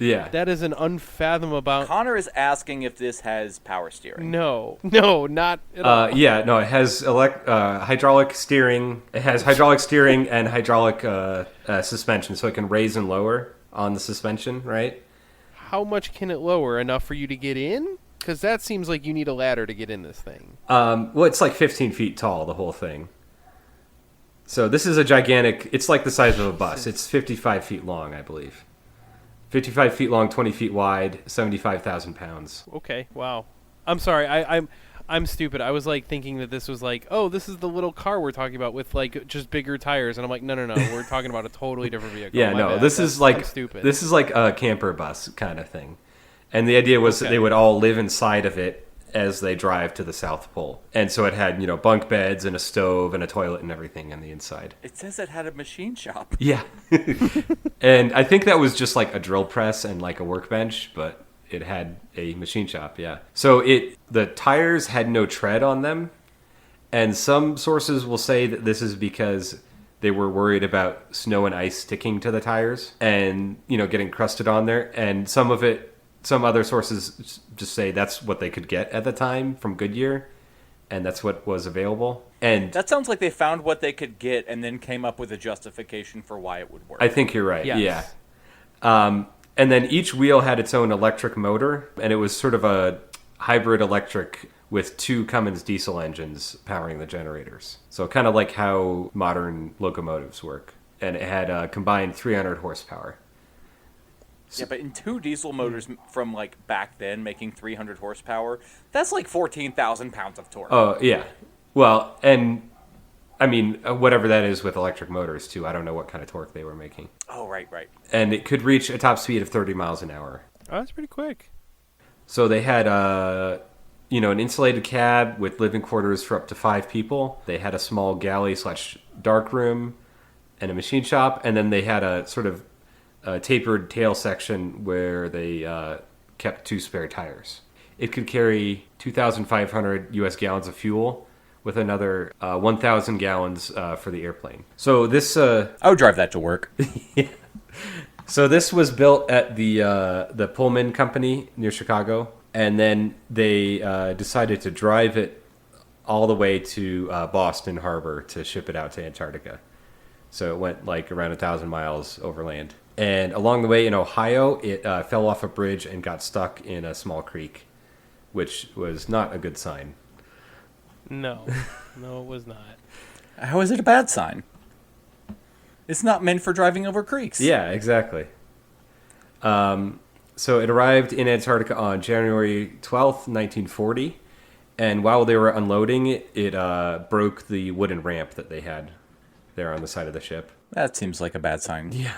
is an unfathomable... Connor is asking if this has power steering. No, not at all. Yeah, no, it has hydraulic steering. It has hydraulic steering and hydraulic suspension, so it can raise and lower on the suspension, right? How much can it lower? Enough for you to get in? Because that seems like you need a ladder to get in this thing. Well, it's like 15 feet tall, the whole thing. So this is a gigantic... It's like the size of a bus. It's 55 feet long, I believe. 55 feet long, 20 feet wide, 75,000 pounds. Okay, wow. I'm sorry. I'm stupid. I was like thinking that this was like, oh, this is the little car we're talking about with like just bigger tires, and I'm like, no, we're talking about a totally different vehicle. Yeah, My no, bad. this is like I'm stupid. this is like a camper bus kind of thing, and the idea was that they would all live inside of it as they drive to the South Pole, and so it had bunk beds and a stove and a toilet and everything on the inside. It says it had a machine shop. Yeah, and I think that was just like a drill press and like a workbench, but it had a machine shop. Yeah, so the tires had no tread on them, and some sources will say that this is because they were worried about snow and ice sticking to the tires and getting crusted on there, and some other sources just say that's what they could get at the time from Goodyear, and that's what was available. And That sounds like they found what they could get and then came up with a justification for why it would work. I think you're right. Yes. Yeah. And then each wheel had its own electric motor, and it was sort of a hybrid electric with 2 Cummins diesel engines powering the generators. So kind of like how modern locomotives work. And it had a combined 300 horsepower. Yeah, but in 2 diesel motors from like back then making 300 horsepower, that's like 14,000 pounds of torque. Oh, yeah. Well, and I mean, whatever that is with electric motors, too. I don't know what kind of torque they were making. Oh, right. And it could reach a top speed of 30 miles an hour. Oh, that's pretty quick. So they had an insulated cab with living quarters for up to 5 people. They had a small galley/dark room and a machine shop. And then they had a sort of tapered tail section where they kept 2 spare tires. It could carry 2,500 U.S. gallons of fuel with another 1,000 gallons for the airplane. So this... I would drive that to work. Yeah. So this was built at the Pullman Company near Chicago, and then they decided to drive it all the way to Boston Harbor to ship it out to Antarctica. So it went like around 1,000 miles overland. And along the way in Ohio, it fell off a bridge and got stuck in a small creek, which was not a good sign. No, it was not. How is it a bad sign? It's not meant for driving over creeks. Yeah, exactly. So it arrived in Antarctica on January 12th, 1940. And while they were unloading it, it broke the wooden ramp that they had there on the side of the ship. That seems like a bad sign. Yeah.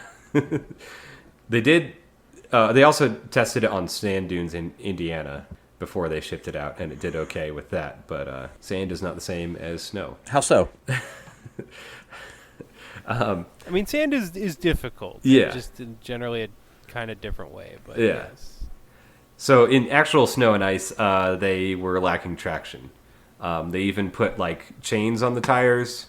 They also tested it on sand dunes in Indiana before they shipped it out, and it did okay with that. But sand is not the same as snow. How so? I mean, sand is difficult. Yeah. Just in generally a kind of different way. But Yeah. yes. So in actual snow and ice, they were lacking traction. They even put like chains on the tires.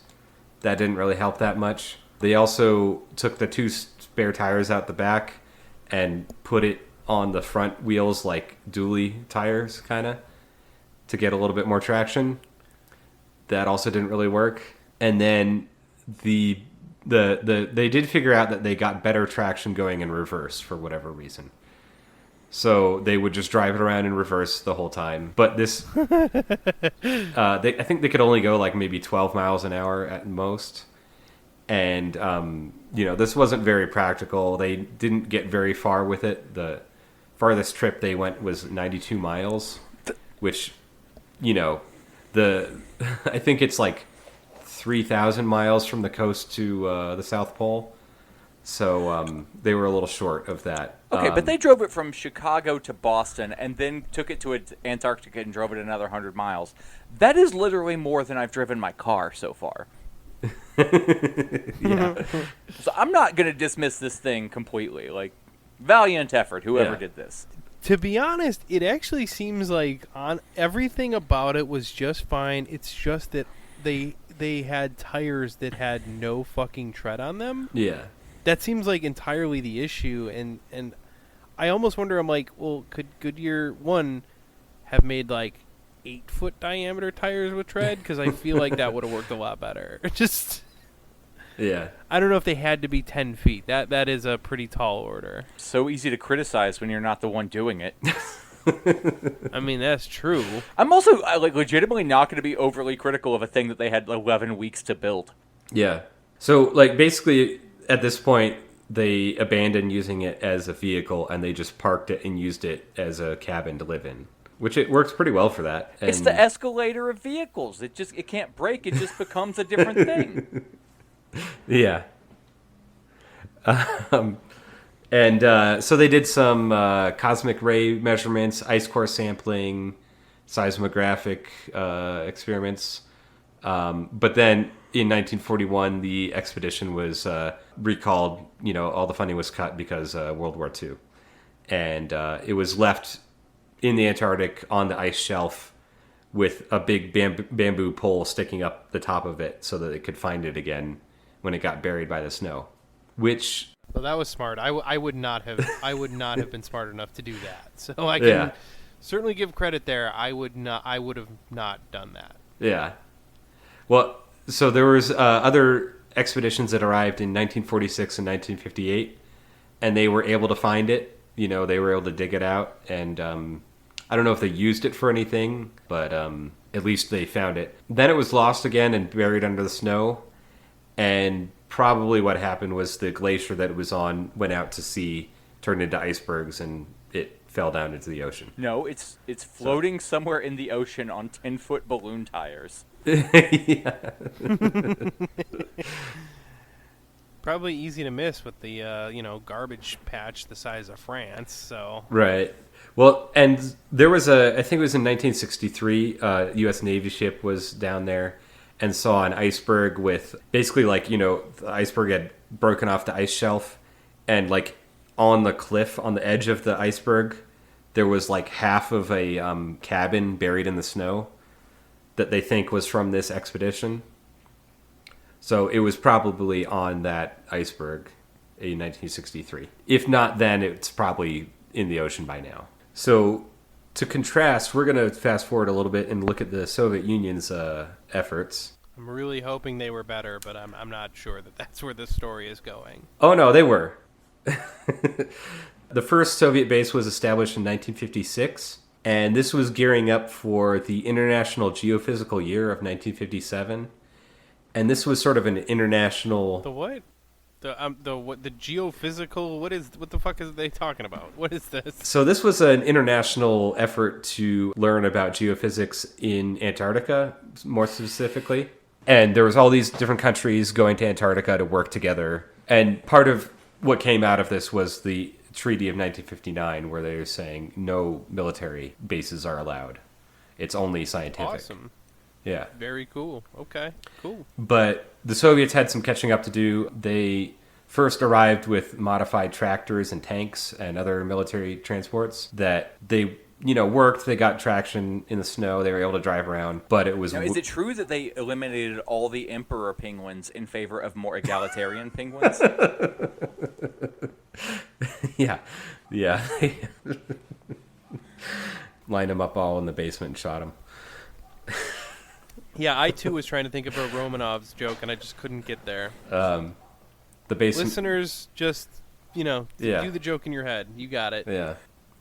That didn't really help that much. They also took the 2 spare tires out the back and put it on the front wheels like dually tires, kind of, to get a little bit more traction. That also didn't really work. And then they did figure out that they got better traction going in reverse for whatever reason. So they would just drive it around in reverse the whole time. But this, I think they could only go like maybe 12 miles an hour at most. And, this wasn't very practical. They didn't get very far with it. The farthest trip they went was 92 miles, which, I think it's like 3,000 miles from the coast to the South Pole. So they were a little short of that. Okay, but they drove it from Chicago to Boston and then took it to Antarctica and drove it another 100 miles. That is literally more than I've driven my car so far. Yeah. So I'm not going to dismiss this thing completely. Like, valiant effort, whoever did this. To be honest, it actually seems like on everything about it was just fine. It's just that they had tires that had no fucking tread on them. Yeah. That seems like entirely the issue, and I almost wonder. I'm like, well, could Goodyear have made like 8-foot diameter tires with tread? Because I feel like that would have worked a lot better. Just Yeah. I don't know if they had to be 10 feet. That is a pretty tall order. So easy to criticize when you're not the one doing it. I mean, that's true. I'm also legitimately not going to be overly critical of a thing that they had 11 weeks to build. Yeah. So, basically, at this point, they abandoned using it as a vehicle, and they just parked it and used it as a cabin to live in. which it works pretty well for that. And It's the escalator of vehicles. It can't break. It just becomes a different thing. Yeah. So they did some cosmic ray measurements, ice core sampling, seismographic experiments. But then in 1941, the expedition was recalled. All the funding was cut because World War II. And it was left in the Antarctic on the ice shelf with a big bamboo pole sticking up the top of it so that it could find it again when it got buried by the snow. Which... Well, that was smart. I would not have been smart enough to do that. So I can certainly give credit there. I would have not done that. Yeah. Well, so there was other expeditions that arrived in 1946 and 1958, and they were able to find it. They were able to dig it out, and I don't know if they used it for anything, but at least they found it. Then it was lost again and buried under the snow, and probably what happened was the glacier that it was on went out to sea, turned into icebergs, and it fell down into the ocean. No, it's floating somewhere in the ocean on 10-foot balloon tires. Yeah. Probably easy to miss with the garbage patch the size of France. So Right. Well, and there was I think it was in 1963, U.S. Navy ship was down there and saw an iceberg with basically the iceberg had broken off the ice shelf, and on the cliff on the edge of the iceberg, there was half of a cabin buried in the snow that they think was from this expedition. So it was probably on that iceberg in 1963. If not then, it's probably in the ocean by now. So to contrast, we're going to fast forward a little bit and look at the Soviet Union's efforts. I'm really hoping they were better, but I'm not sure that that's where this story is going. Oh, no, they were. The first Soviet base was established in 1956, and this was gearing up for the International Geophysical Year of 1957. And this was sort of an international... The what? The geophysical... What the fuck is they talking about? What is this? So this was an international effort to learn about geophysics in Antarctica, more specifically. And there was all these different countries going to Antarctica to work together. And part of what came out of this was the Treaty of 1959, where they were saying no military bases are allowed. It's only scientific. Awesome. Yeah. Very cool. Okay, cool. But the Soviets had some catching up to do. They first arrived with modified tractors and tanks and other military transports that they, worked. They got traction in the snow. They were able to drive around, but it was... Now, is it true that they eliminated all the emperor penguins in favor of more egalitarian penguins? Yeah. Lined them up all in the basement and shot them. Yeah, I too was trying to think of a Romanov's joke, and I just couldn't get there. The basement. Listeners, just do the joke in your head. You got it. Yeah.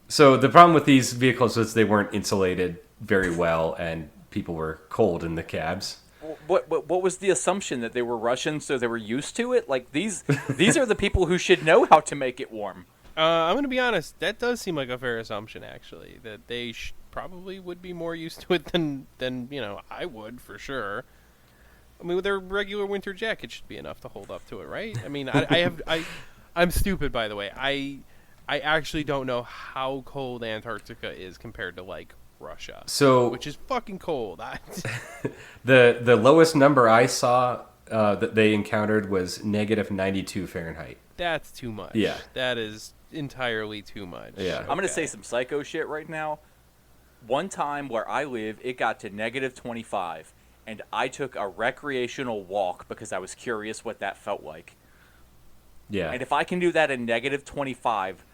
So the problem with these vehicles was they weren't insulated very well, and people were cold in the cabs. What was the assumption, that they were Russian, so they were used to it? These are the people who should know how to make it warm. I'm going to be honest. That does seem like a fair assumption, actually, that they probably would be more used to it than I would, for sure. I mean, with their regular winter jacket should be enough to hold up to it, right? I mean, I'm stupid, by the way. I actually don't know how cold Antarctica is compared to Russia, which is fucking cold. The lowest number I saw that they encountered was negative 92 Fahrenheit. That's too much. Yeah, that is entirely too much. Yeah, I'm gonna say some psycho shit right now. One time where I live, it got to negative 25, and I took a recreational walk because I was curious what that felt like. Yeah. And if I can do that in negative 25,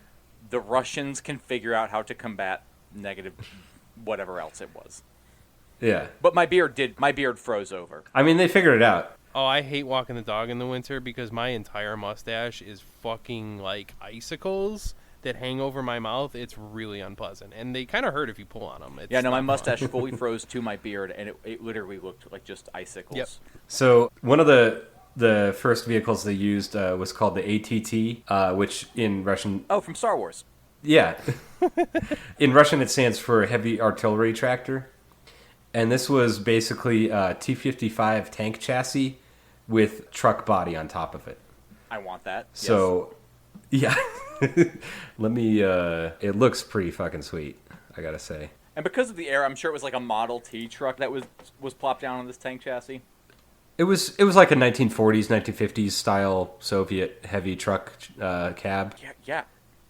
the Russians can figure out how to combat negative whatever else it was. Yeah. But my beard froze over. I mean, they figured it out. Oh, I hate walking the dog in the winter because my entire mustache is fucking icicles that hang over my mouth. It's really unpleasant, and they kind of hurt if you pull on them. My mustache fully froze to my beard, and it literally looked like just icicles. Yep. So one of the first vehicles they used was called the ATT, which in Russian... Oh, from Star Wars. Yeah. In Russian, it stands for Heavy Artillery Tractor. And this was basically a T-55 tank chassis with truck body on top of it. I want that. So, yeah. Let me, it looks pretty fucking sweet, I gotta say. And because of the era, I'm sure it was like a Model T truck that was plopped down on this tank chassis. It was like a 1940s, 1950s style Soviet heavy truck cab. Yeah.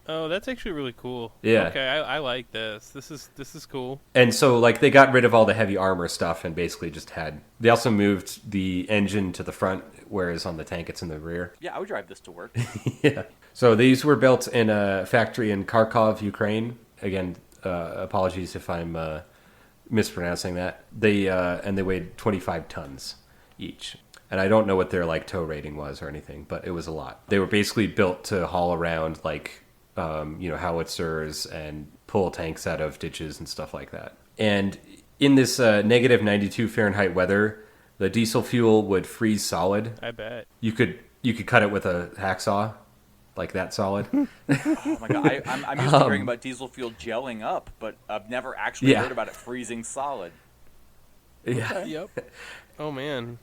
Oh, that's actually really cool. Yeah. Okay, I like this. This is cool. And so, like, they got rid of all the heavy armor stuff and basically just had... They also moved the engine to the front, whereas on the tank it's in the rear. Yeah, I would drive this to work. Yeah. So these were built in a factory in Kharkov, Ukraine. Again, apologies if I'm mispronouncing that. They weighed 25 tons each. And I don't know what their, like, tow rating was or anything, but it was a lot. They were basically built to haul around, like... howitzers and pull tanks out of ditches and stuff like that. And in this negative 92 Fahrenheit weather, the diesel fuel would freeze solid. I bet. You could cut it with a hacksaw, like that solid. Oh my god, I'm used to hearing about diesel fuel gelling up, but I've never actually heard about it freezing solid. Yeah. Okay. Yep. Oh man.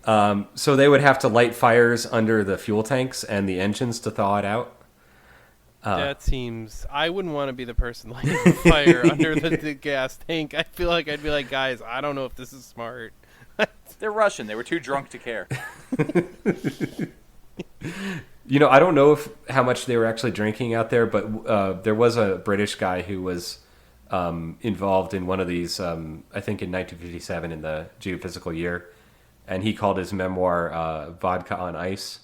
So they would have to light fires under the fuel tanks and the engines to thaw it out. That seems... I wouldn't want to be the person lighting the fire under the gas tank. I feel like I'd be like, guys, I don't know if this is smart. They're Russian. They were too drunk to care. I don't know how much they were actually drinking out there, but there was a British guy who was involved in one of these, I think in 1957 in the geophysical year, and he called his memoir Vodka on Ice.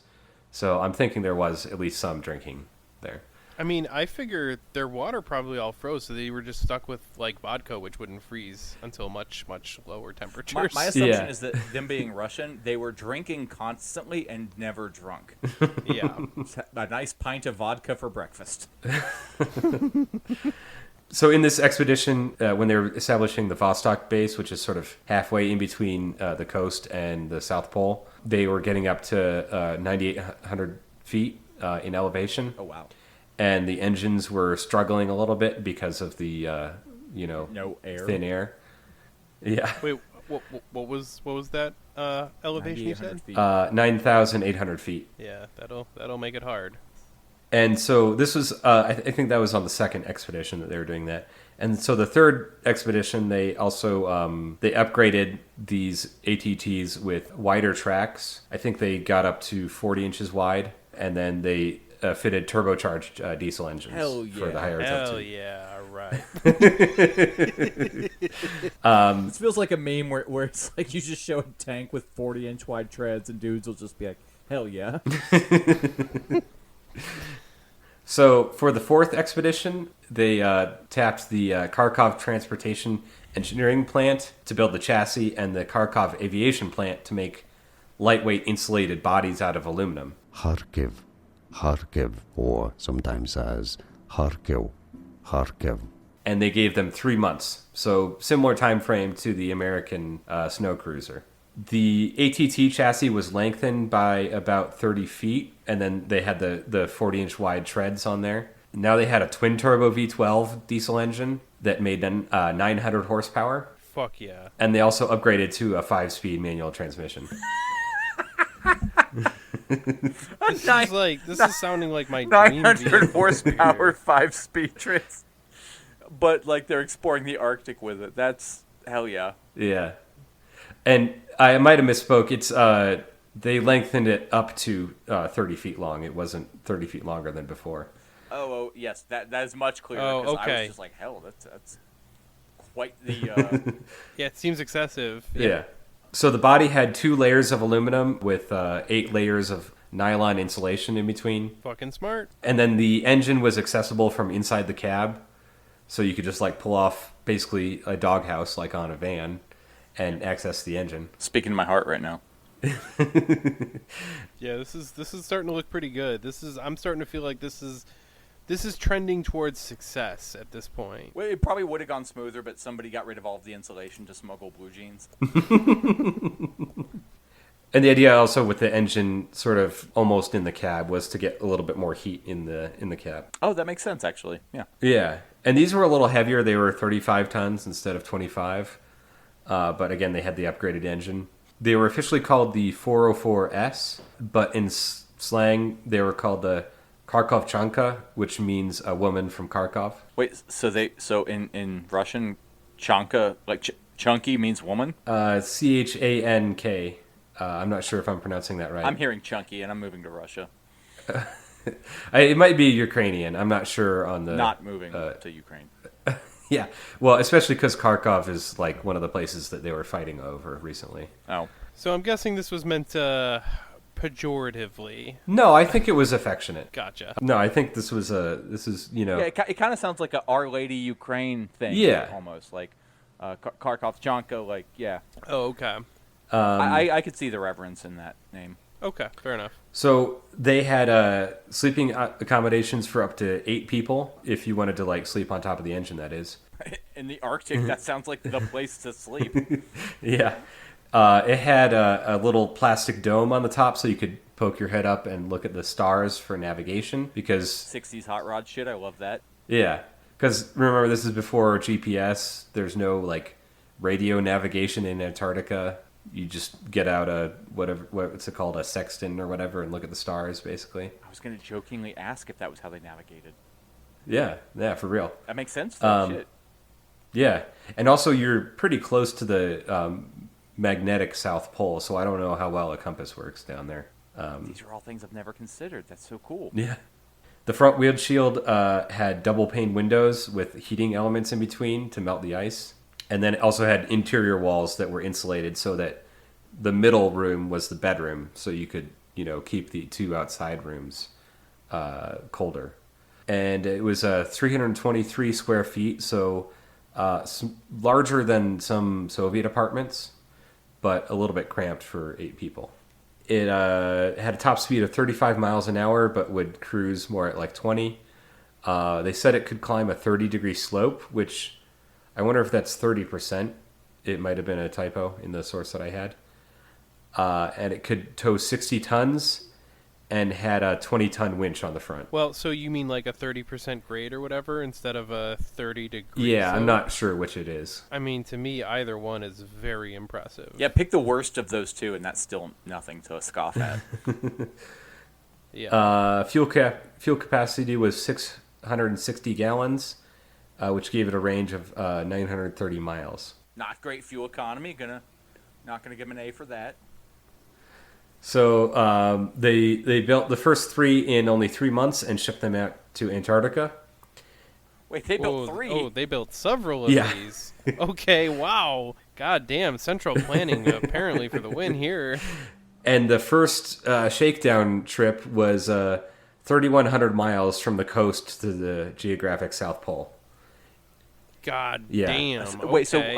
So I'm thinking there was at least some drinking there. I mean, I figure their water probably all froze, so they were just stuck with, like, vodka, which wouldn't freeze until much, much lower temperatures. My assumption is that them being Russian, they were drinking constantly and never drunk. Yeah. A nice pint of vodka for breakfast. So in this expedition, when they were establishing the Vostok base, which is sort of halfway in between the coast and the South Pole, they were getting up to 9,800 feet in elevation. Oh, wow. And the engines were struggling a little bit because of the, no air. thin air. Yeah. Wait, what was that elevation you said? 9,800 feet. Yeah, that'll make it hard. And so this was, I think that was on the second expedition that they were doing that. And so the third expedition, they also, they upgraded these ATTs with wider tracks. I think they got up to 40 inches wide. And then they fitted turbocharged diesel engines for the higher altitude. Hell yeah, all right. This feels like a meme where it's like you just show a tank with 40-inch wide treads and dudes will just be like, hell yeah. So for the fourth expedition, they tapped the Kharkov Transportation Engineering Plant to build the chassis and the Kharkov Aviation Plant to make lightweight insulated bodies out of aluminum. Kharkiv, or sometimes as Kharkiv. And they gave them 3 months, so similar time frame to the American snow cruiser. The ATT chassis was lengthened by about 30 feet, and then they had the 40-inch wide treads on there. Now they had a twin-turbo V12 diesel engine that made 900 horsepower. Fuck yeah. And they also upgraded to a 5-speed manual transmission. This is sounding like my dream 900 vehicle horsepower, here. 5-speed trains. But, like, they're exploring the Arctic with it. That's hell yeah. Yeah. And I might have misspoke. It's they lengthened it up to 30 feet long. It wasn't 30 feet longer than before. Oh yes, that is much clearer. Oh, 'cause I okay. was just like, hell, that's quite the... Yeah, it seems excessive. Yeah. So the body had 2 layers of aluminum with 8 layers of nylon insulation in between. Fucking smart. And then the engine was accessible from inside the cab. So you could just like pull off basically a doghouse like on a van and access the engine. Speaking to my heart right now. Yeah, this is starting to look pretty good. I'm starting to feel like this is trending towards success at this point. Well, it probably would have gone smoother, but somebody got rid of all of the insulation to smuggle blue jeans. And the idea also with the engine sort of almost in the cab was to get a little bit more heat in the cab. Oh, that makes sense, actually. Yeah. Yeah. And these were a little heavier. They were 35 tons instead of 25. But again, they had the upgraded engine. They were officially called the 404S, but in slang, they were called the Kharkovchanka, which means a woman from Kharkov. Wait, so in Russian, chanka, like chunky means woman? Chank. I'm not sure if I'm pronouncing that right. I'm hearing chunky, and I'm moving to Russia. It might be Ukrainian. I'm not sure on the... Not moving to Ukraine. Yeah, well, especially because Kharkov is like one of the places that they were fighting over recently. Oh. So I'm guessing this was meant pejoratively. No, I think it was affectionate. Gotcha. No, I think this is Yeah, it kind of sounds like a Our Lady Ukraine thing. Yeah. Almost like Kharkovchanka, like, yeah. Oh, okay. I could see the reverence in that name. Okay, fair enough. So they had sleeping accommodations for up to 8 people if you wanted to like sleep on top of the engine, that is. In the Arctic, that sounds like the place to sleep. Yeah. It had a little plastic dome on the top so you could poke your head up and look at the stars for navigation because... 60s hot rod shit, I love that. Yeah. Because remember, this is before GPS. There's no like radio navigation in Antarctica. You just get out what's it called, a sextant or whatever, and look at the stars, basically. I was going to jokingly ask if that was how they navigated. Yeah, for real. That makes sense, though. Shit. Yeah, and also you're pretty close to the magnetic South Pole, so I don't know how well a compass works down there. These are all things I've never considered. That's so cool. Yeah. The front windshield had double-pane windows with heating elements in between to melt the ice. And then it also had interior walls that were insulated so that the middle room was the bedroom, so you could, keep the 2 outside rooms colder. And it was 323 square feet, so larger than some Soviet apartments, but a little bit cramped for 8 people. It had a top speed of 35 miles an hour, but would cruise more at like 20. They said it could climb a 30-degree slope, which... I wonder if that's 30%. It might have been a typo in the source that I had. And it could tow 60 tons and had a 20-ton winch on the front. Well, so you mean like a 30% grade or whatever instead of a 30-degree Yeah, slope? I'm not sure which it is. I mean, to me, either one is very impressive. Yeah, pick the worst of those two, and that's still nothing to scoff at. Yeah. Fuel capacity was 660 gallons. Which gave it a range of 930 miles. Not great fuel economy. Not gonna give him an A for that. So they built the first 3 in only 3 months and shipped them out to Antarctica. Wait, they built 3? Oh, they built several of Yeah. these. Okay, wow. God damn, central planning apparently for the win here. And the first shakedown trip was 3,100 miles from the coast to the geographic South Pole. God Yeah. damn. Wait, so okay.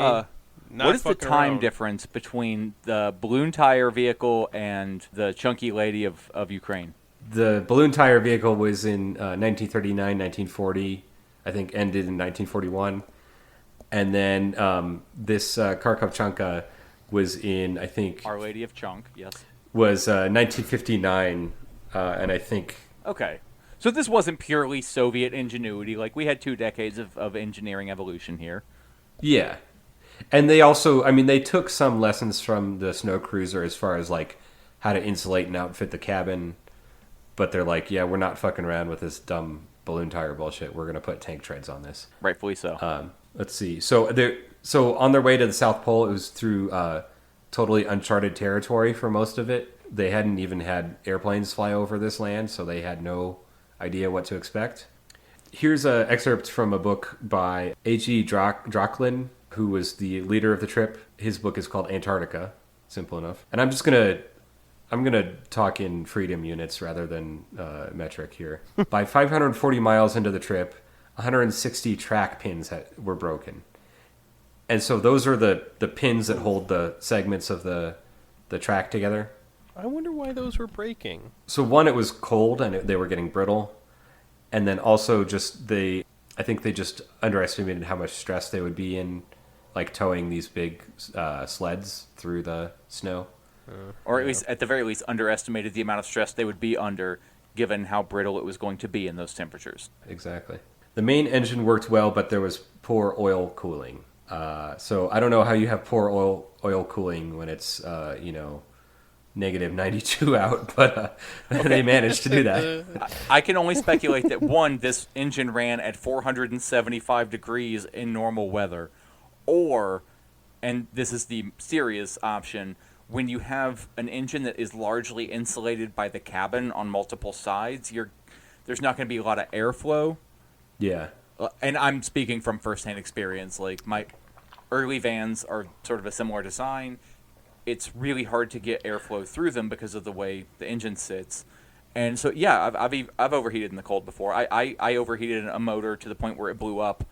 what is the fucking time around. difference between the balloon tire vehicle and the chunky lady of Ukraine? The balloon tire vehicle was in 1939, 1940, I think ended in 1941. And then this Kharkovchanka was in, I think... Our Lady of Chunk, yes. Was 1959, and I think... Okay. So this wasn't purely Soviet ingenuity. Like, we had 2 decades of engineering evolution here. Yeah. And they also, they took some lessons from the snow cruiser as far as, like, how to insulate and outfit the cabin. But they're like, yeah, we're not fucking around with this dumb balloon tire bullshit. We're going to put tank treads on this. Rightfully so. Let's see. So on their way to the South Pole, it was through totally uncharted territory for most of it. They hadn't even had airplanes fly over this land, so they had no idea what to expect. Here's an excerpt from a book by A.G. Drocklin, who was the leader of the trip. His book is called Antarctica. Simple enough. And I'm gonna talk in freedom units rather than metric here. By 540 miles into the trip, 160 track pins were broken. And so those are the pins that hold the segments of the track together. I wonder why those were breaking. So one, it was cold and they were getting brittle. And then also I think they just underestimated how much stress they would be in, like towing these big sleds through the snow. Or at the very least, underestimated the amount of stress they would be under, given how brittle it was going to be in those temperatures. Exactly. The main engine worked well, but there was poor oil cooling. So I don't know how you have poor oil cooling when it's negative 92 out, but they managed to do that. I can only speculate that, one, this engine ran at 475 degrees in normal weather, or, and this is the serious option, when you have an engine that is largely insulated by the cabin on multiple sides, there's not going to be a lot of airflow. Yeah. And I'm speaking from firsthand experience. Like, my early vans are sort of a similar design. It's really hard to get airflow through them because of the way the engine sits. And so, yeah, I've overheated in the cold before. I overheated a motor to the point where it blew up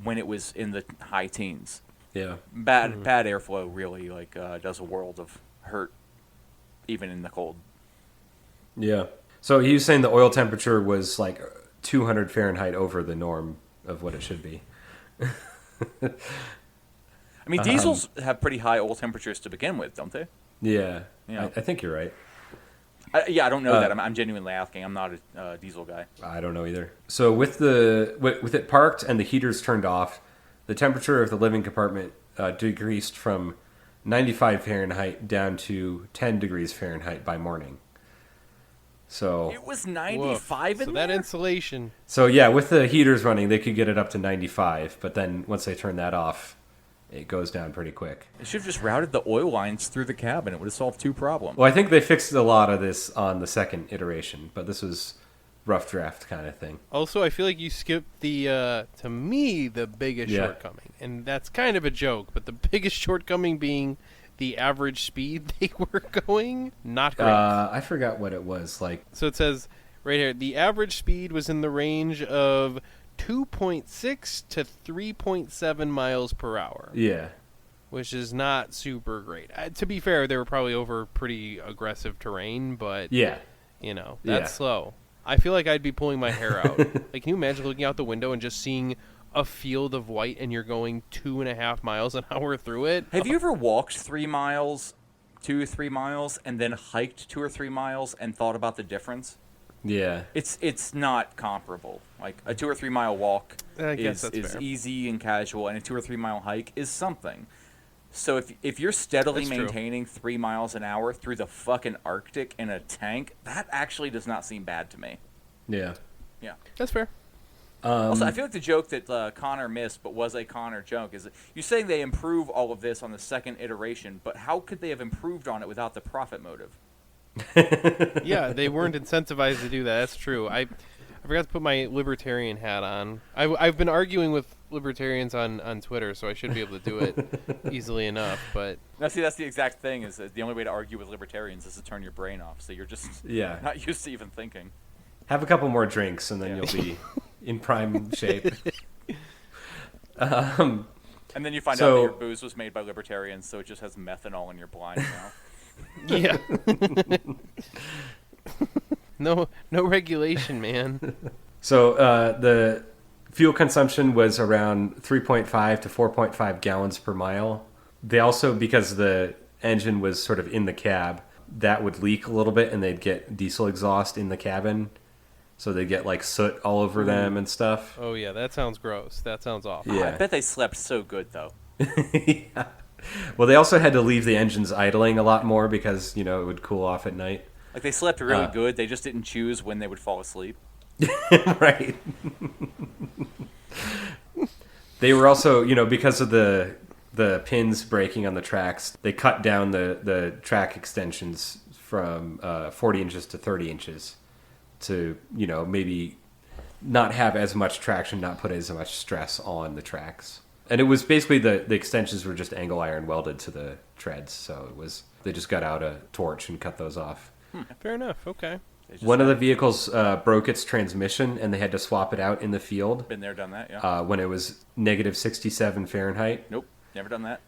when it was in the high teens. Yeah. Bad airflow really does a world of hurt, even in the cold. Yeah. So he was saying the oil temperature was like 200 Fahrenheit over the norm of what it should be. I mean, diesels have pretty high oil temperatures to begin with, don't they? Yeah. Yeah. I think you're right. I don't know that. I'm genuinely asking. I'm not a diesel guy. I don't know either. So with it parked and the heaters turned off, the temperature of the living compartment decreased from 95 Fahrenheit down to 10 degrees Fahrenheit by morning. So It was 95 in So there? that insulation. So yeah, with the heaters running, they could get it up to 95, but then once they turn that off, it goes down pretty quick. They should have just routed the oil lines through the cabin. It would have solved two problems. Well, I think they fixed a lot of this on the second iteration, but this was rough draft kind of thing. Also, I feel like you skipped the, to me, the biggest Yeah. shortcoming. And that's kind of a joke, but the biggest shortcoming being the average speed they were going. Not great. I forgot what it was like. So it says right here, the average speed was in the range of 2.6 to 3.7 miles per hour, Yeah. which is not super great. To be fair, they were probably over pretty aggressive terrain, but, Yeah. that's Yeah. slow. I feel like I'd be pulling my hair out. Like, can you imagine looking out the window and just seeing a field of white and you're going 2.5 miles an hour through it? Have you ever walked 3 miles, 2 or 3 miles, and then hiked 2 or 3 miles and thought about the difference? Yeah. It's not comparable. Like, a 2 or 3 mile walk I guess is that's fair. easy and casual, and a 2 or 3 mile hike is something. So if you're steadily That's true. maintaining 3 miles an hour through the fucking Arctic in a tank, that actually does not seem bad to me. Yeah. Yeah. That's fair. Also, I feel like the joke that Connor missed, but was a Connor joke, is that you're saying they improve all of this on the second iteration, but how could they have improved on it without the profit motive? Yeah, they weren't incentivized to do that. That's true. I forgot to put my libertarian hat on. I've been arguing with libertarians on Twitter, so I should be able to do it easily enough. But Now, see, that's the exact thing, is that the only way to argue with libertarians is to turn your brain off, so you're just Yeah. not used to even thinking. Have a couple more drinks and then Yeah. you'll be in prime shape. And then you find out that your booze was made by libertarians, so it just has methanol in your blind now. yeah, no regulation, man. So the fuel consumption was around 3.5 to 4.5 gallons per mile. They also, because the engine was sort of in the cab, that would leak a little bit and they'd get diesel exhaust in the cabin. So they'd get like soot all over them and stuff. Oh yeah, that sounds gross. That sounds awful. Yeah. I bet they slept so good, though. Yeah. Well, they also had to leave the engines idling a lot more because, it would cool off at night. Like, they slept really good, they just didn't choose when they would fall asleep. Right. They were also, because of the pins breaking on the tracks, they cut down the track extensions from 40 inches to 30 inches to, maybe not have as much traction, not put as much stress on the tracks. And it was basically the extensions were just angle iron welded to the treads, so they just got out a torch and cut those off. Fair enough. Okay. One of the vehicles broke its transmission, and they had to swap it out in the field. Been there, done that, yeah. When it was negative 67 Fahrenheit. Nope, never done that.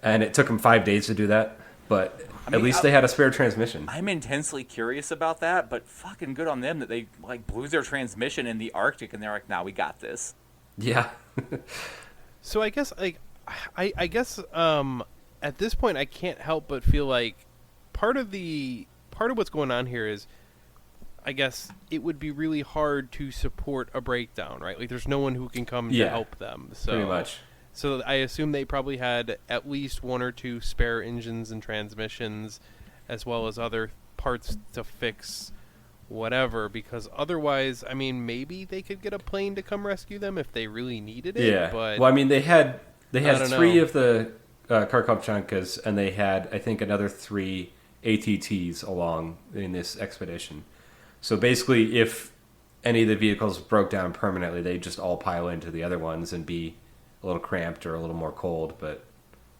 And it took them 5 days to do that, but at least they had a spare transmission. I'm intensely curious about that, but fucking good on them that they blew their transmission in the Arctic, and they're like, "Nah, we got this." Yeah. So I guess I guess at this point, I can't help but feel like part of what's going on here is, I guess it would be really hard to support a breakdown, right? Like, there's no one who can come to help them. So, pretty much. So I assume they probably had at least 1 or 2 spare engines and transmissions, as well as other parts to fix whatever, because otherwise, I mean, maybe they could get a plane to come rescue them if they really needed it. Yeah. But well, I mean, they had I don't 3 know. of the Kharkovchankas, and they had, I think, another 3 ATTs along in this expedition. So basically, if any of the vehicles broke down permanently, they'd just all pile into the other ones and be a little cramped or a little more cold, but,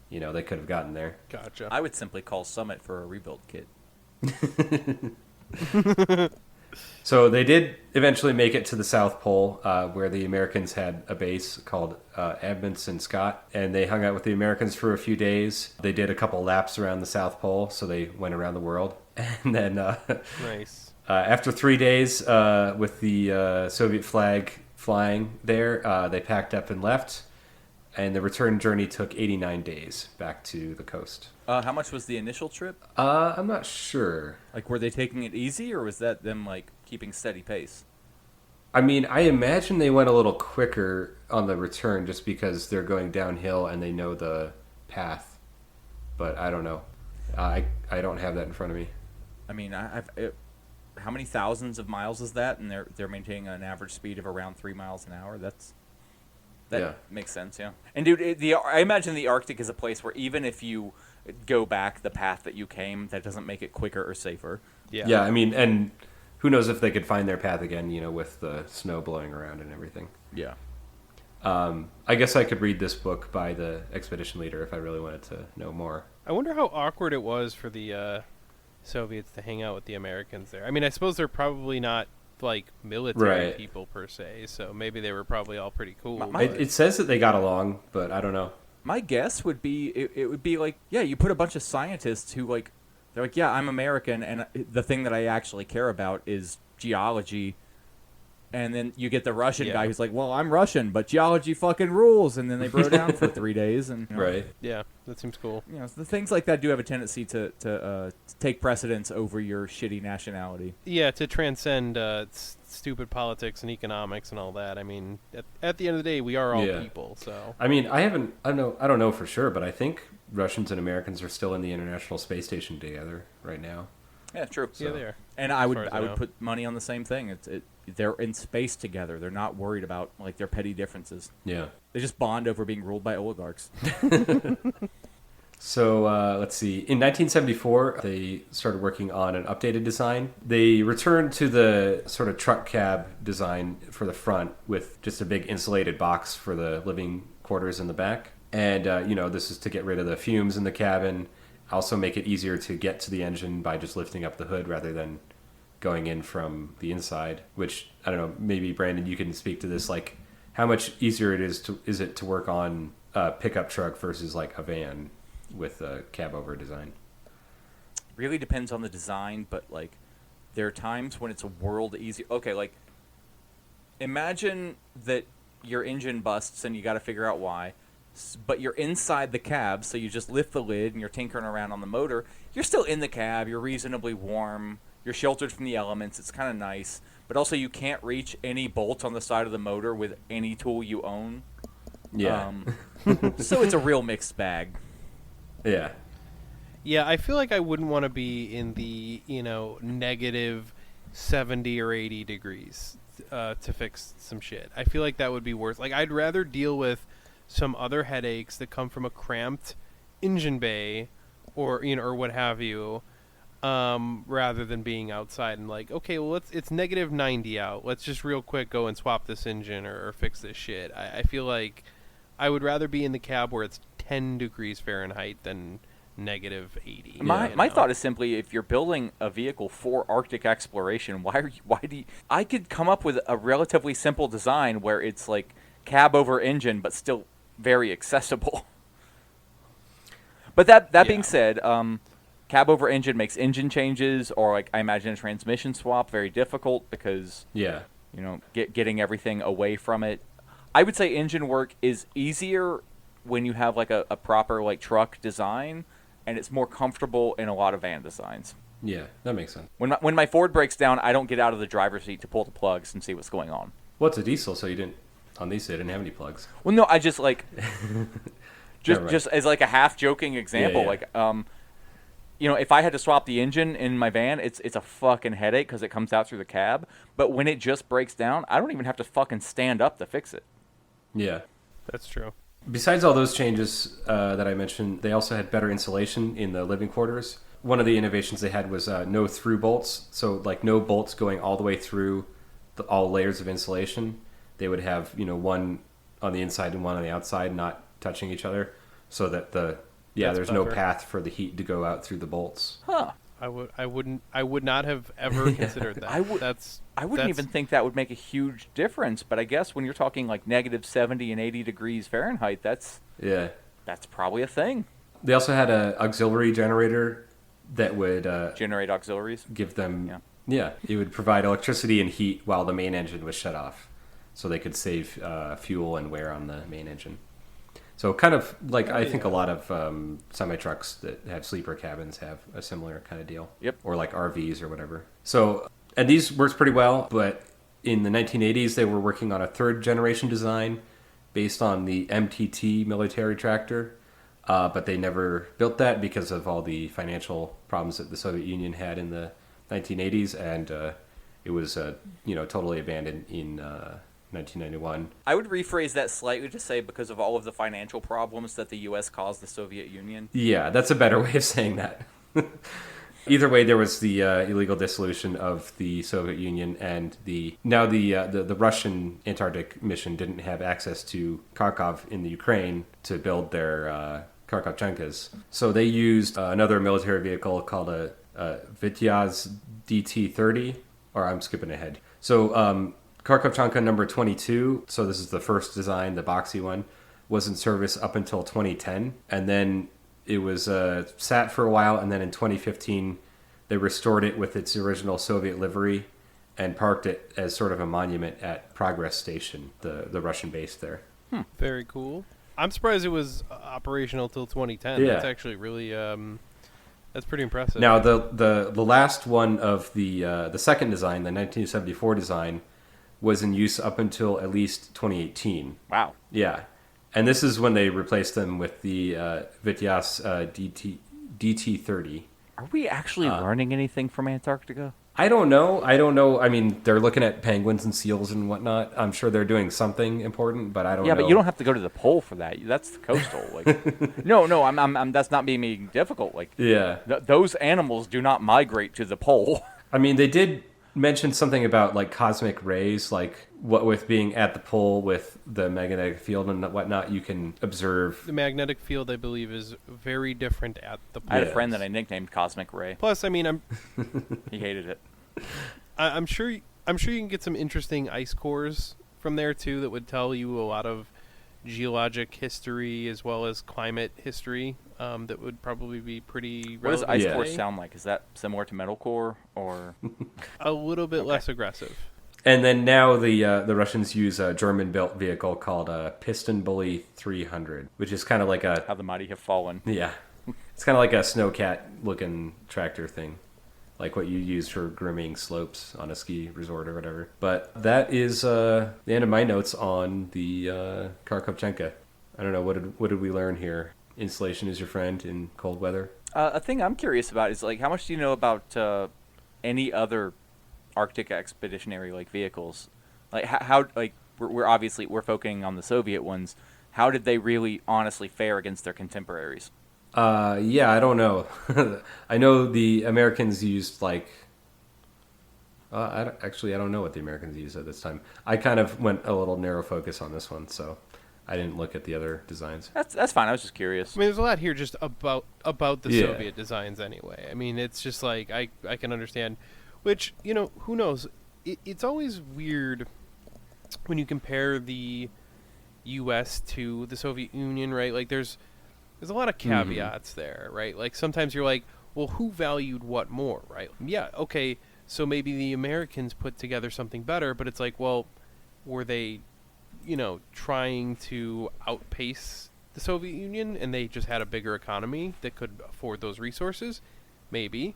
you know, they could have gotten there. Gotcha. I would simply call Summit for a rebuild kit. So they did eventually make it to the South Pole, where the Americans had a base called Edmondson Scott, and they hung out with the Americans for a few days. They did a couple laps around the South Pole, so they went around the world. And then Nice. after 3 days with the Soviet flag flying there, they packed up and left, and the return journey took 89 days back to the coast. How much was the initial trip? I'm not sure. Like, were they taking it easy, or was that them, like, keeping steady pace? I mean, I imagine they went a little quicker on the return just because they're going downhill and they know the path. But I don't know. I don't have that in front of me. I mean, how many thousands of miles is that? And they're maintaining an average speed of around 3 miles an hour. That Yeah. makes sense, yeah. And dude, I imagine the Arctic is a place where even if you go back the path that you came, that doesn't make it quicker or safer. Yeah. Yeah, I mean, and who knows if they could find their path again, you know, with the snow blowing around and everything. Yeah. I guess I could read this book by the expedition leader if I really wanted to know more. I wonder how awkward it was for the Soviets to hang out with the Americans there. I mean, I suppose they're probably not like military Right. people per se, so maybe they were probably all pretty cool. It says that they got along, but I don't know. My guess would be it would be like, yeah, you put a bunch of scientists who, like, they're like, yeah, I'm American, and the thing that I actually care about is geology. And then you get the Russian guy who's like, well, I'm Russian, but geology fucking rules. And then they bro down for 3 days. And, you know, Right. Yeah, that seems cool. You know, the things like that do have a tendency to take precedence over your shitty nationality. Yeah, to transcend stupid politics and economics and all that. I mean, at the end of the day, we are all people. So I mean, I don't know for sure, but I think Russians and Americans are still in the International Space Station together right now. Yeah, true. yeah, they are. And I As would far as I know. put money on the same thing. They're in space together. They're not worried about, like, their petty differences. Yeah. They just bond over being ruled by oligarchs. So let's see. In 1974, they started working on an updated design. They returned to the sort of truck cab design for the front with just a big insulated box for the living quarters in the back. And, you know, this is to get rid of the fumes in the cabin. Also make it easier to get to the engine by just lifting up the hood rather than going in from the inside, which, I don't know, maybe Brandon, you can speak to this, like how much easier is it to work on a pickup truck versus like a van with a cab over design? Really depends on the design, but, like, there are times when it's a world easier. Okay, like, imagine that your engine busts and you got to figure out why, but you're inside the cab, so you just lift the lid and you're tinkering around on the motor. You're still in the cab, you're reasonably warm, you're sheltered from the elements, it's kind of nice, but also you can't reach any bolts on the side of the motor with any tool you own. Yeah. So it's a real mixed bag. Yeah. Yeah, I feel like I wouldn't want to be in the, negative 70 or 80 degrees to fix some shit. I feel like that would be worth. Like, I'd rather deal with some other headaches that come from a cramped engine bay or what have you, rather than being outside and like, okay, well, it's negative 90 out. Let's just real quick go and swap this engine or fix this shit. I feel like I would rather be in the cab where it's 10 degrees Fahrenheit than negative 80. My thought is simply, if you're building a vehicle for Arctic exploration, why do you, I could come up with a relatively simple design where it's like cab over engine but still very accessible. But that being said, cab over engine makes engine changes, or, like, I imagine a transmission swap, very difficult because getting everything away from it. I would say engine work is easier when you have like a proper like truck design, and it's more comfortable in a lot of van designs. Yeah, that makes sense. When my Ford breaks down, I don't get out of the driver's seat to pull the plugs and see what's going on. Well, it's a diesel, so you didn't. On these, they didn't have any plugs. Well, no, I just like Right. just as like a half joking example, Yeah, yeah. like if I had to swap the engine in my van, it's a fucking headache because it comes out through the cab. But when it just breaks down, I don't even have to fucking stand up to fix it. Yeah. That's true. Besides all those changes that I mentioned, they also had better insulation in the living quarters. One of the innovations they had was no through bolts, so like no bolts going all the way through all layers of insulation. They would have one on the inside and one on the outside, not touching each other, so that there's no clever. path for the heat to go out through the bolts. Huh. I would not have ever considered that. I wouldn't even think that would make a huge difference, but I guess when you're talking like negative 70 and 80 degrees Fahrenheit, that's probably a thing. They also had an auxiliary generator that would Generate auxiliaries. give them it would provide electricity and heat while the main engine was shut off, so they could save fuel and wear on the main engine. So kind of like I think a lot of semi trucks that have sleeper cabins have a similar kind of deal. Yep. Or like RVs or whatever. So and these works pretty well, but in the 1980s they were working on a third generation design based on the MTT military tractor. But they never built that because of all the financial problems that the Soviet Union had in the 1980s, and it was totally abandoned in 1991. I would rephrase that slightly to say because of all of the financial problems that the U.S. caused the Soviet Union. Yeah, that's a better way of saying that. Either way, there was the illegal dissolution of the Soviet Union, and the Russian Antarctic mission didn't have access to Kharkov in the Ukraine to build their Kharkovchankas. So they used another military vehicle called a Vityaz DT-30, or I'm skipping ahead. So Kharkovchanka number 22, so this is the first design, the boxy one, was in service up until 2010, and then it was sat for a while, and then in 2015 they restored it with its original Soviet livery and parked it as sort of a monument at Progress Station, the Russian base there. Very cool. I'm surprised it was operational till 2010. Yeah. That's actually really that's pretty impressive. Now the last one of the second design, the 1974 design, was in use up until at least 2018. Wow. Yeah. And this is when they replaced them with the Vityaz DT-30. Are we actually learning anything from Antarctica? I don't know. I mean, they're looking at penguins and seals and whatnot. I'm sure they're doing something important, but I don't know. Yeah, but you don't have to go to the pole for that. That's the coastal. Like, no, I'm. That's not being difficult. Like, Yeah. Those animals do not migrate to the pole. I mean, they did mention something about like cosmic rays, like what with being at the pole with the magnetic field and whatnot, you can observe. the magnetic field, I believe, is very different at the I had a pole. friend that I nicknamed Cosmic Ray. Plus, I mean, He hated it. I'm sure you can get some interesting ice cores from there too that would tell you a lot of geologic history as well as climate history. That would probably be pretty What does relevant ice Yeah. core today. sound like? Is that similar to metalcore or? A little bit less aggressive. And then now the Russians use a German-built vehicle called a Piston Bully 300, which is kind of like How the mighty have fallen. it's kind of like a snowcat-looking tractor thing, like what you use for grooming slopes on a ski resort or whatever. But that is the end of my notes on the Kharkovchanka. I don't know, what did we learn here? Insulation is your friend in cold weather. A thing I'm curious about is like how much do you know about any other Arctic expeditionary like vehicles? Like how like we're obviously focusing on the Soviet ones. How did they really honestly fare against their contemporaries? Yeah, I don't know. I know the Americans used like. I don't know what the Americans used at this time. I kind of went a little narrow focus on this one, so I didn't look at the other designs. That's fine. I was just curious. I mean, there's a lot here just about the Yeah. Soviet designs anyway. I mean, it's just like I can understand, which who knows? It's always weird when you compare the U.S. to the Soviet Union, right? Like there's a lot of caveats there, right? Like sometimes you're like, well, who valued what more, right? Yeah, okay, so maybe the Americans put together something better, but it's like, well, were they trying to outpace the Soviet Union and they just had a bigger economy that could afford those resources? Maybe.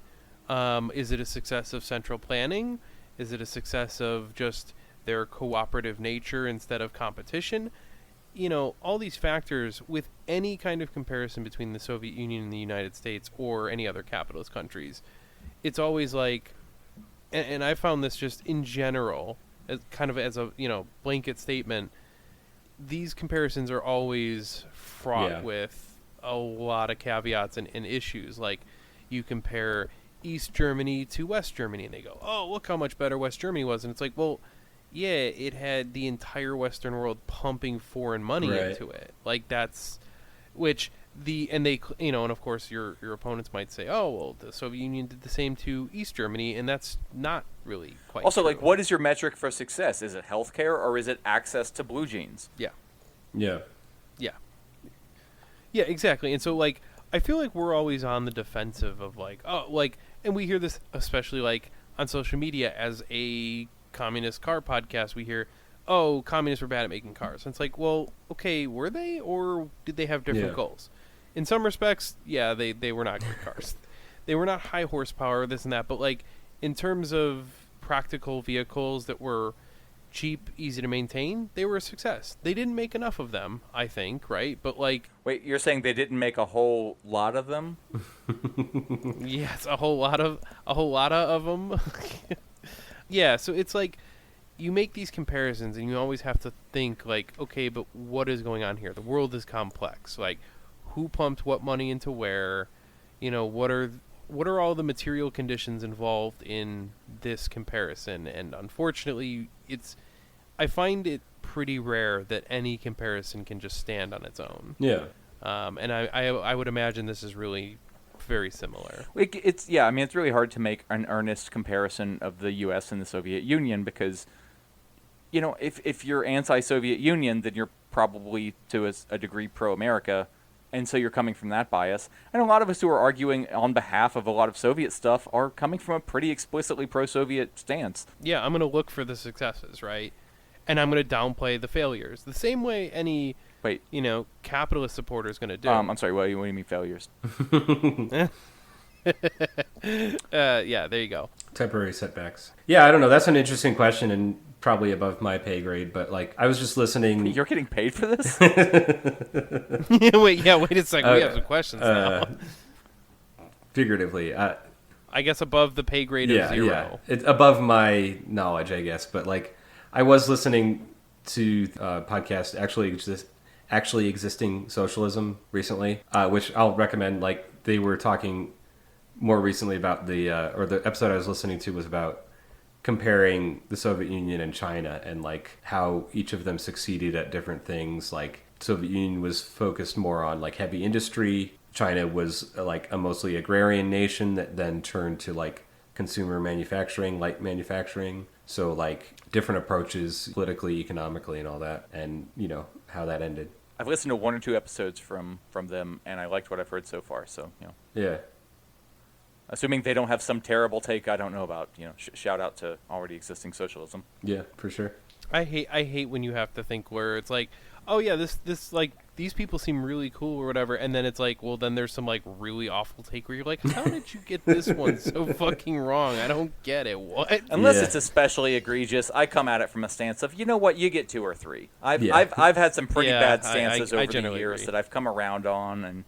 Is it a success of central planning? Is it a success of just their cooperative nature instead of competition? You know, all these factors, with any kind of comparison between the Soviet Union and the United States or any other capitalist countries, it's always like, and I found this just in general, as kind of as a, you know, blanket statement, these comparisons are always fraught with a lot of caveats and issues. Like, you compare East Germany to West Germany, and they go, oh, look how much better West Germany was. And it's like, well, yeah, it had the entire Western world pumping foreign money into it. Like, that's, which and they, you know, and of course your opponents might say, oh, well, the Soviet Union did the same to East Germany, and that's not really quite also true. Like, what is your metric for success? Is it healthcare or is it access to blue jeans? Yeah, exactly. And so, like, I feel like we're always on the defensive of, like, oh, like, and we hear this especially, like, on social media as a communist car podcast. We hear, oh, communists were bad at making cars. And it's like, well, okay, were they, or did they have different goals? In some respects, yeah, they were not good cars. They were not high horsepower, this and that, but, like, in terms of practical vehicles that were cheap, easy to maintain, they were a success. They didn't make enough of them, I think, right? But, like, wait, you're saying they didn't make a whole lot of them? Yes, a whole lot of them. Yeah, so it's like, you make these comparisons and you always have to think, like, okay, but what is going on here? The world is complex. Like, who pumped what money into where? You know, what are all the material conditions involved in this comparison? And unfortunately, I find it pretty rare that any comparison can just stand on its own. Yeah. And I would imagine this is really very similar. It's really hard to make an earnest comparison of the U.S. and the Soviet Union because, you know, if you're anti-Soviet Union, then you're probably to a degree pro-America, and so you're coming from that bias. And a lot of us who are arguing on behalf of a lot of Soviet stuff are coming from a pretty explicitly pro-Soviet stance. Yeah, I'm going to look for the successes, right? And I'm going to downplay the failures. The same way any, you know, capitalist supporter is going to do. I'm sorry, what do you mean failures? Yeah, there you go. Temporary setbacks. Yeah, I don't know. That's an interesting question and probably above my pay grade, but, like, I was just listening. You're getting paid for this? Wait a second. We have some questions now. Figuratively. I guess above the pay grade of 0. Yeah. It's above my knowledge, I guess. But, like, I was listening to a podcast, Actually Existing Socialism, recently, which I'll recommend. Like, they were talking more recently about the episode I was listening to was about comparing the Soviet Union and China and, like, how each of them succeeded at different things. Like, Soviet Union was focused more on, like, heavy industry. China was, like, a mostly agrarian nation that then turned to, like, consumer manufacturing, light manufacturing. So, like, different approaches politically, economically, and all that, and, you know, how that ended. I've listened to 1 or 2 episodes from them, and I liked what I've heard so far, so, you know. Yeah. Assuming they don't have some terrible take I don't know about, you know, shout out to already existing socialism. Yeah, for sure. I hate when you have to think where it's like, oh yeah, this like, these people seem really cool or whatever, and then it's like, well, then there's some, like, really awful take where you're like, how did you get this one so fucking wrong? I don't get it. What? Unless it's especially egregious, I come at it from a stance of, you know what, you get 2 or 3. I've had some pretty bad stances over the years that I've come around on, and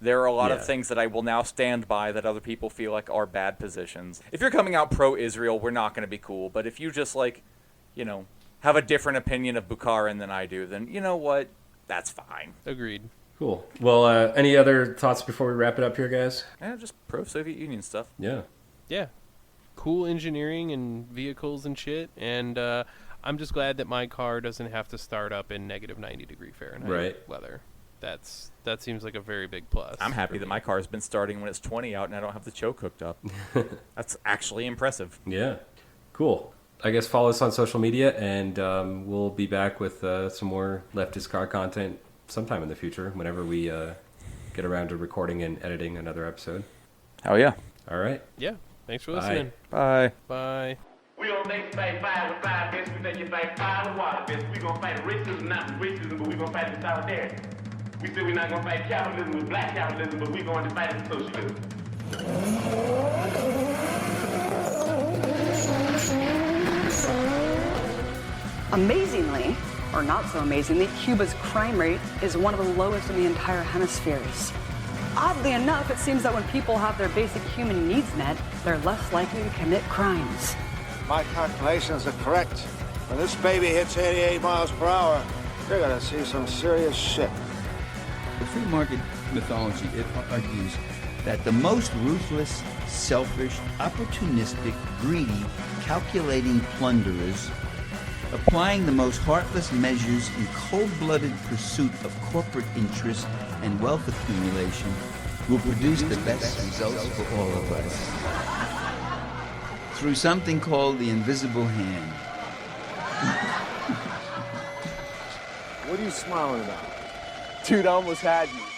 there are a lot of things that I will now stand by that other people feel like are bad positions. If you're coming out pro-Israel, we're not going to be cool, but if you just, like, you know, have a different opinion of Bukharin than I do, then you know what? That's fine. Agreed. Cool. Well, any other thoughts before we wrap it up here, guys? Yeah, just pro-Soviet Union stuff. Yeah. Yeah. Cool engineering and vehicles and shit, and I'm just glad that my car doesn't have to start up in negative 90 degree Fahrenheit weather. That seems like a very big plus. I'm happy that my car's been starting when it's 20 out and I don't have the choke hooked up. That's actually impressive. Yeah. Cool. I guess follow us on social media, and we'll be back with some more leftist car content sometime in the future, whenever we get around to recording and editing another episode. Hell yeah. All right. Yeah. Thanks for listening. Bye. Bye. We gonna make you fight fire with fire fists. We make you fight fire with water fists. We gonna fight racism, not racism, but we gonna fight in solidarity. We said we're not going to fight capitalism with black capitalism, but we're going to fight it socialism. Amazingly, or not so amazingly, Cuba's crime rate is one of the lowest in the entire hemispheres. Oddly enough, it seems that when people have their basic human needs met, they're less likely to commit crimes. My calculations are correct. When this baby hits 88 miles per hour, you're gonna see some serious shit. The free market mythology, it argues that the most ruthless, selfish, opportunistic, greedy, calculating plunderers, applying the most heartless measures in cold-blooded pursuit of corporate interest and wealth accumulation, will produce the best results for all of us. Through something called the invisible hand. What are you smiling about? Dude, I almost had you.